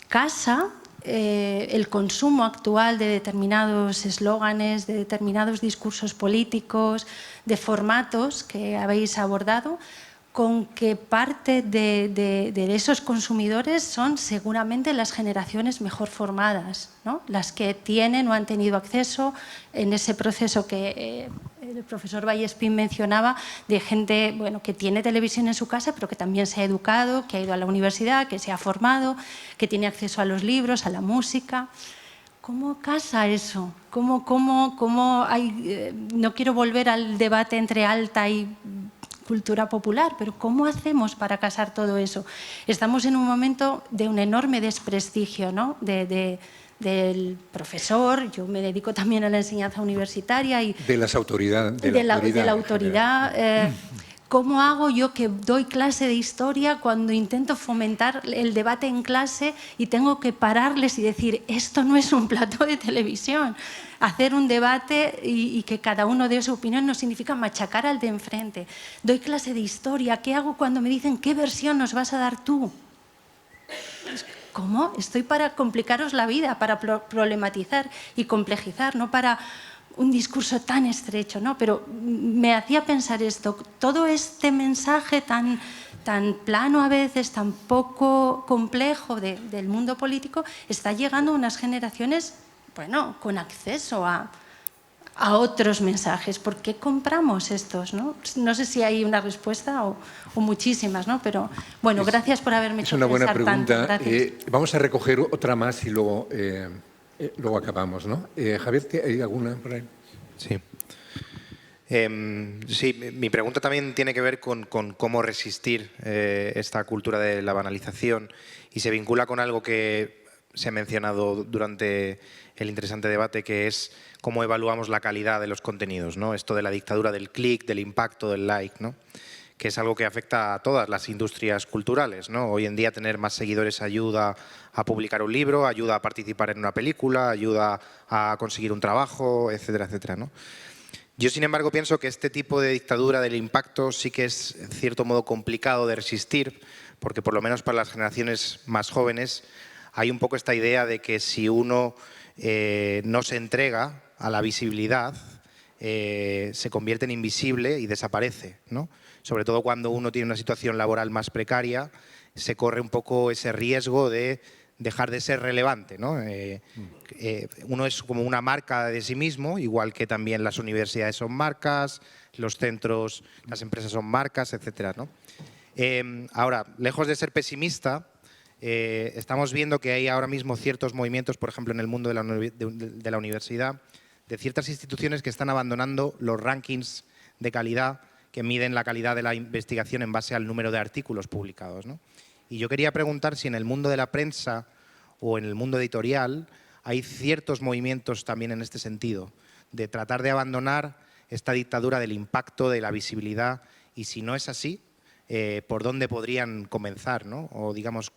casa el consumo actual de determinados eslóganes, de determinados discursos políticos, de formatos que habéis abordado, con que parte de esos consumidores son seguramente las generaciones mejor formadas, ¿no? Las que tienen o han tenido acceso en ese proceso que el profesor Vallespín mencionaba, de gente, bueno, que tiene televisión en su casa, pero que también se ha educado, que ha ido a la universidad, que se ha formado, que tiene acceso a los libros, a la música. ¿Cómo casa eso? ¿Cómo hay, no quiero volver al debate entre alta y cultura popular, pero ¿cómo hacemos para casar todo eso? Estamos en un momento de un enorme desprestigio, ¿no? Del profesor, yo me dedico también a la enseñanza universitaria y de las autoridades. de la autoridad. ¿Cómo hago yo que doy clase de historia cuando intento fomentar el debate en clase y tengo que pararles y decir, esto no es un plató de televisión? Hacer un debate y que cada uno dé su opinión no significa machacar al de enfrente. Doy clase de historia, ¿qué hago cuando me dicen qué versión nos vas a dar tú? ¿Cómo? Estoy para complicaros la vida, para problematizar y complejizar, no para un discurso tan estrecho, ¿no? Pero me hacía pensar esto, todo este mensaje tan plano a veces, tan poco complejo del mundo político, está llegando a unas generaciones, bueno, con acceso a otros mensajes. ¿Por qué compramos estos, no? No sé si hay una respuesta o muchísimas, ¿no? Pero, bueno, gracias por haberme hecho pensar tanto. Es una buena pregunta. Vamos a recoger otra más y luego acabamos, ¿no? Javier, ¿hay alguna por ahí? Sí. Sí, mi pregunta también tiene que ver con cómo resistir esta cultura de la banalización y se vincula con algo que se ha mencionado durante el interesante debate, que es cómo evaluamos la calidad de los contenidos, ¿no? Esto de la dictadura del clic, del impacto, del like, ¿no? Que es algo que afecta a todas las industrias culturales, ¿no? Hoy en día tener más seguidores ayuda a publicar un libro, ayuda a participar en una película, ayuda a conseguir un trabajo, etcétera, etcétera, ¿no? Yo, sin embargo, pienso que este tipo de dictadura del impacto sí que es, en cierto modo, complicado de resistir, porque por lo menos para las generaciones más jóvenes hay un poco esta idea de que si uno no se entrega a la visibilidad, se convierte en invisible y desaparece, ¿no? Sobre todo cuando uno tiene una situación laboral más precaria, se corre un poco ese riesgo de dejar de ser relevante, ¿no? Uno es como una marca de sí mismo, igual que también las universidades son marcas, los centros, las empresas son marcas, etcétera, ¿no? Ahora, lejos de ser pesimista, estamos viendo que hay ahora mismo ciertos movimientos, por ejemplo, en el mundo de la universidad, de ciertas instituciones que están abandonando los rankings de calidad que miden la calidad de la investigación en base al número de artículos publicados, ¿no? Y yo quería preguntar si en el mundo de la prensa o en el mundo editorial hay ciertos movimientos también en este sentido, de tratar de abandonar esta dictadura del impacto, de la visibilidad, y si no es así, ¿por dónde podrían comenzar, ¿no? O digamos,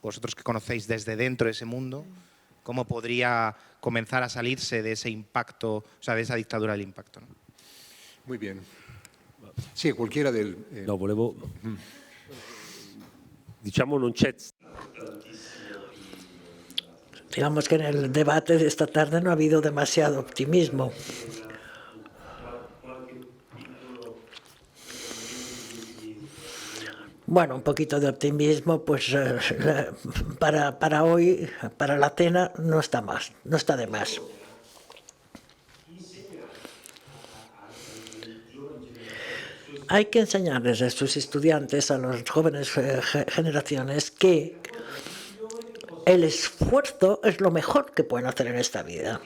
vosotros que conocéis desde dentro de ese mundo, ¿cómo podría comenzar a salirse de ese impacto, o sea, de esa dictadura del impacto, ¿no? Muy bien. Sì, qualquiera del... No, volevo... Diciamo non c'è... Digamos que en el debate de esta tarde no ha habido demasiado optimismo. Bueno, un poquito de optimismo, pues para hoy, para la cena, no está más, no está de más. Hay que enseñarles a sus estudiantes, a las jóvenes generaciones, que el esfuerzo es lo mejor que pueden hacer en esta vida.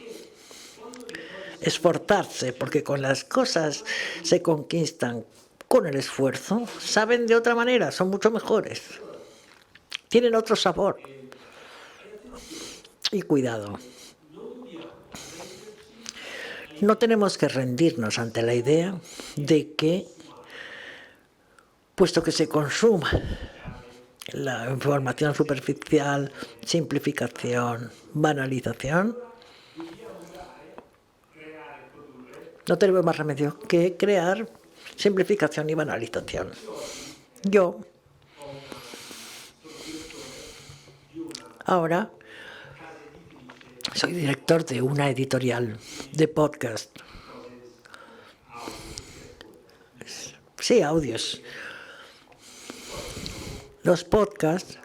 Esforzarse, porque con las cosas se conquistan con el esfuerzo, saben de otra manera, son mucho mejores. Tienen otro sabor. Y cuidado. No tenemos que rendirnos ante la idea de que, puesto que se consuma la información superficial, simplificación, banalización, no tenemos más remedio que crear simplificación y banalización. Yo ahora soy director de una editorial de podcast. Sí, audios. Los podcasts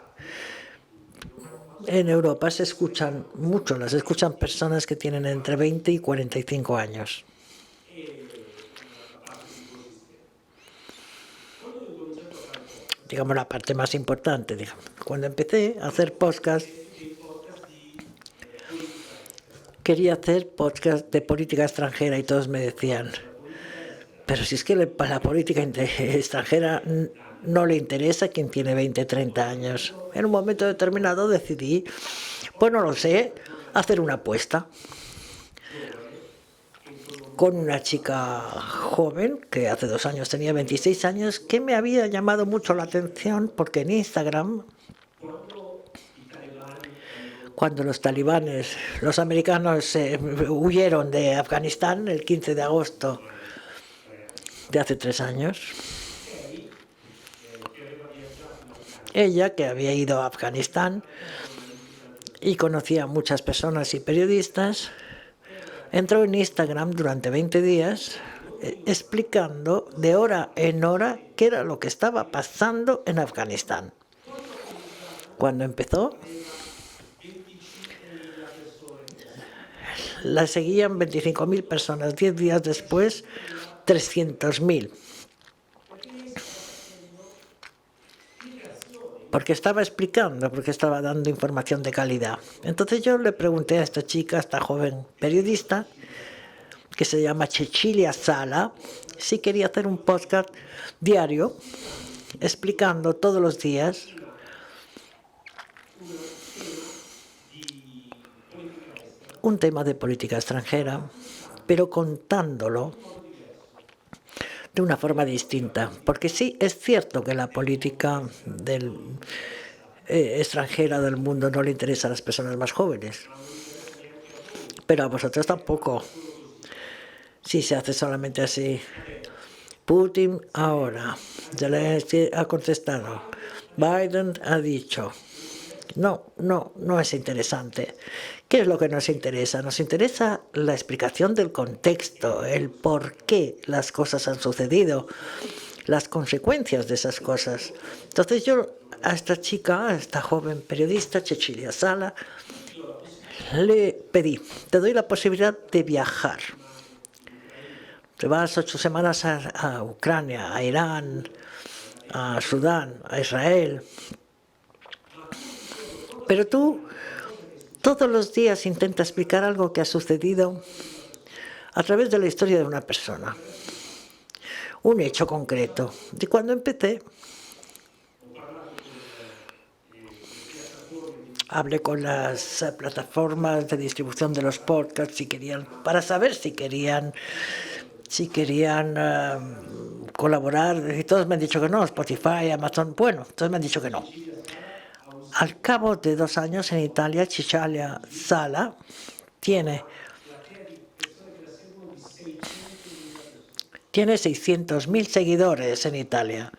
en Europa se escuchan mucho, las escuchan personas que tienen entre 20 y 45 años. Digamos, la parte más importante. Digamos. Cuando empecé a hacer podcast, quería hacer podcast de política extranjera y todos me decían, pero si es que para la política extranjera no le interesa a quien tiene 20, 30 años. En un momento determinado decidí, pues no lo sé, hacer una apuesta. con una chica joven, que hace 2 años tenía 26 años, que me había llamado mucho la atención porque en Instagram, cuando los talibanes, los americanos huyeron de Afganistán el 15 de agosto de hace 3 años, ella, que había ido a Afganistán y conocía a muchas personas y periodistas, entró en Instagram durante 20 días explicando de hora en hora qué era lo que estaba pasando en Afganistán. Cuando empezó, la seguían 25.000 personas. 10 días después, 300.000. Porque estaba explicando, porque estaba dando información de calidad. Entonces yo le pregunté a esta chica, a esta joven periodista, que se llama Cecilia Sala, si quería hacer un podcast diario, explicando todos los días un tema de política extranjera, pero contándolo de una forma distinta. Porque sí, es cierto que la política extranjera del mundo no le interesa a las personas más jóvenes, pero a vosotros tampoco. Si se hace solamente así. Putin ahora, Zelensky ha contestado, Biden ha dicho. No es interesante. ¿Qué es lo que nos interesa? Nos interesa la explicación del contexto, el por qué las cosas han sucedido, las consecuencias de esas cosas. Entonces yo a esta chica, a esta joven periodista, Cecilia Sala, le pedí, te doy la posibilidad de viajar. Te vas 8 semanas a Ucrania, a Irán, a Sudán, a Israel. Pero tú todos los días intenta explicar algo que ha sucedido a través de la historia de una persona. Un hecho concreto. Y cuando empecé, hablé con las plataformas de distribución de los podcasts para saber si querían colaborar, y todos me han dicho que no, Spotify, Amazon, bueno, todos me han dicho que no. Al cabo de 2 años en Italia, Cecilia Sala tiene 600.000 seguidores en Italia.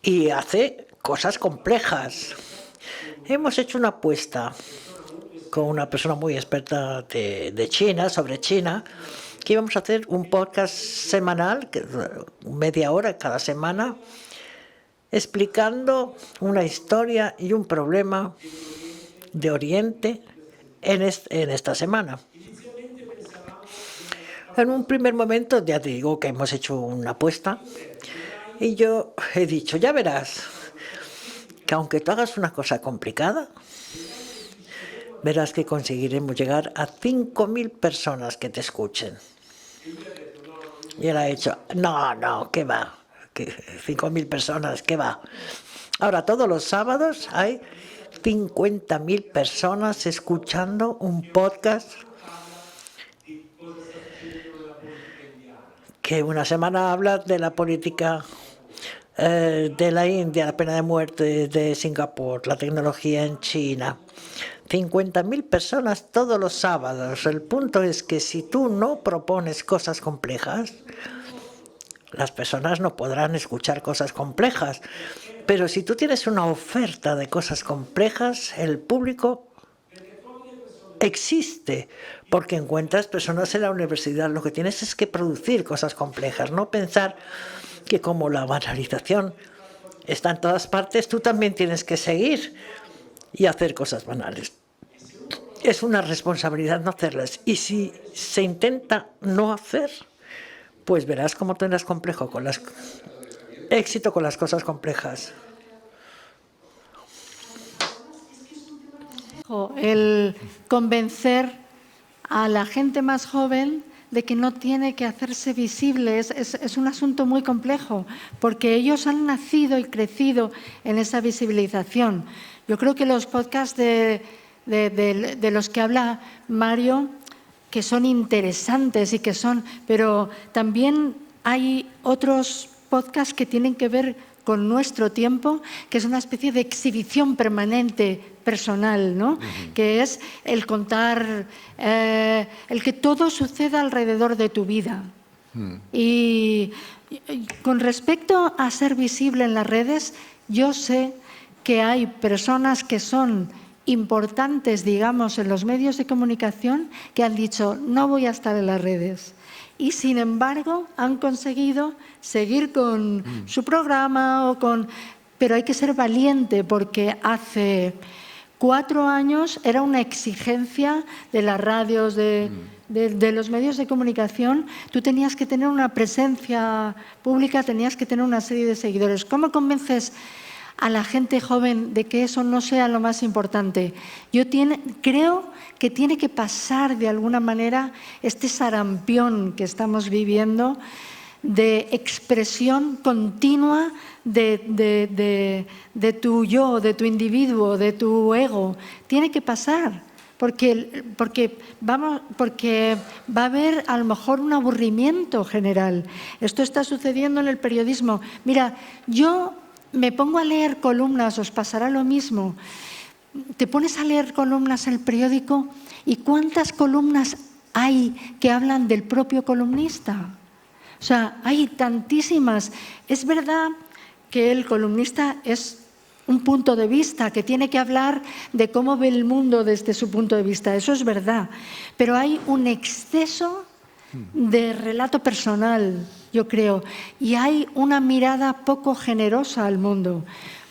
Y hace cosas complejas. Hemos hecho una apuesta con una persona muy experta de China, sobre China, que íbamos a hacer un podcast semanal, media hora cada semana, explicando una historia y un problema de Oriente en esta semana. En un primer momento, ya te digo que hemos hecho una apuesta, y yo he dicho, ya verás, que aunque tú hagas una cosa complicada, verás que conseguiremos llegar a 5.000 personas que te escuchen. Y él ha hecho, no, ¿qué va? 5.000 personas, ¿qué va? Ahora, todos los sábados hay 50.000 personas escuchando un podcast que una semana habla de la política de la India, la pena de muerte de Singapur, la tecnología en China. 50.000 personas todos los sábados. El punto es que si tú no propones cosas complejas, las personas no podrán escuchar cosas complejas. Pero si tú tienes una oferta de cosas complejas, el público existe, porque encuentras personas en la universidad. Lo que tienes es que producir cosas complejas, no pensar que como la banalización está en todas partes, tú también tienes que seguir y hacer cosas banales. Es una responsabilidad no hacerlas. Y si se intenta no hacer, pues verás cómo tendrás éxito con las cosas complejas. El convencer a la gente más joven de que no tiene que hacerse visible es un asunto muy complejo, porque ellos han nacido y crecido en esa visibilización. Yo creo que los podcasts de de los que habla Mario, que son interesantes y que son, pero también hay otros podcasts que tienen que ver con nuestro tiempo, que es una especie de exhibición permanente personal, ¿no? Que es el contar, el que todo suceda alrededor de tu vida. Y con respecto a ser visible en las redes, yo sé que hay personas que son importantes, digamos, en los medios de comunicación que han dicho, no voy a estar en las redes. Y, sin embargo, han conseguido seguir con su programa pero hay que ser valiente porque hace 4 años era una exigencia de las radios, de los medios de comunicación. Tú tenías que tener una presencia pública, tenías que tener una serie de seguidores. ¿Cómo convences a la gente joven de que eso no sea lo más importante? Yo creo que tiene que pasar de alguna manera este sarampión que estamos viviendo de expresión continua de tu yo, de tu individuo, de tu ego. Tiene que pasar. Porque va a haber a lo mejor un aburrimiento general. Esto está sucediendo en el periodismo. Mira, yo me pongo a leer columnas, os pasará lo mismo. Te pones a leer columnas en el periódico y ¿cuántas columnas hay que hablan del propio columnista? O sea, hay tantísimas. Es verdad que el columnista es un punto de vista, que tiene que hablar de cómo ve el mundo desde su punto de vista. Eso es verdad. Pero hay un exceso de relato personal, yo creo, y hay una mirada poco generosa al mundo.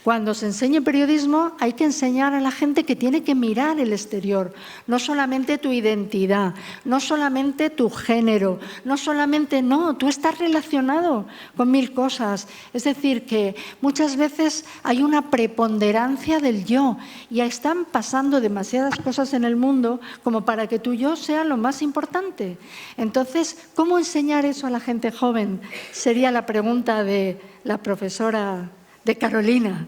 Cuando se enseña periodismo hay que enseñar a la gente que tiene que mirar el exterior, no solamente tu identidad, no solamente tu género, tú estás relacionado con 1000 cosas. Es decir, que muchas veces hay una preponderancia del yo y están pasando demasiadas cosas en el mundo como para que tu yo sea lo más importante. Entonces, ¿cómo enseñar eso a la gente joven? Sería la pregunta de la profesora de Carolina.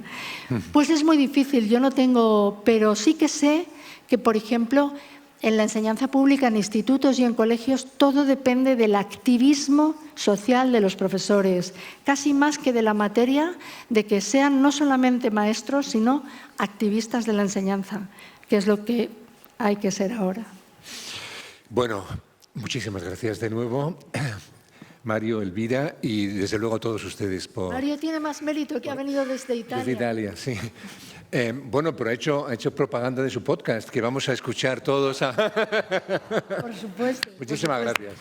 Pues es muy difícil, yo no tengo, pero sí que sé que, por ejemplo, en la enseñanza pública, en institutos y en colegios, todo depende del activismo social de los profesores, casi más que de la materia, de que sean no solamente maestros, sino activistas de la enseñanza, que es lo que hay que ser ahora. Bueno, muchísimas gracias de nuevo. Mario, Elvira y desde luego a todos ustedes por... Mario tiene más mérito que ha venido desde Italia. Desde Italia, sí. Bueno, pero ha hecho propaganda de su podcast, que vamos a escuchar todos. Por supuesto. Muchísimas gracias.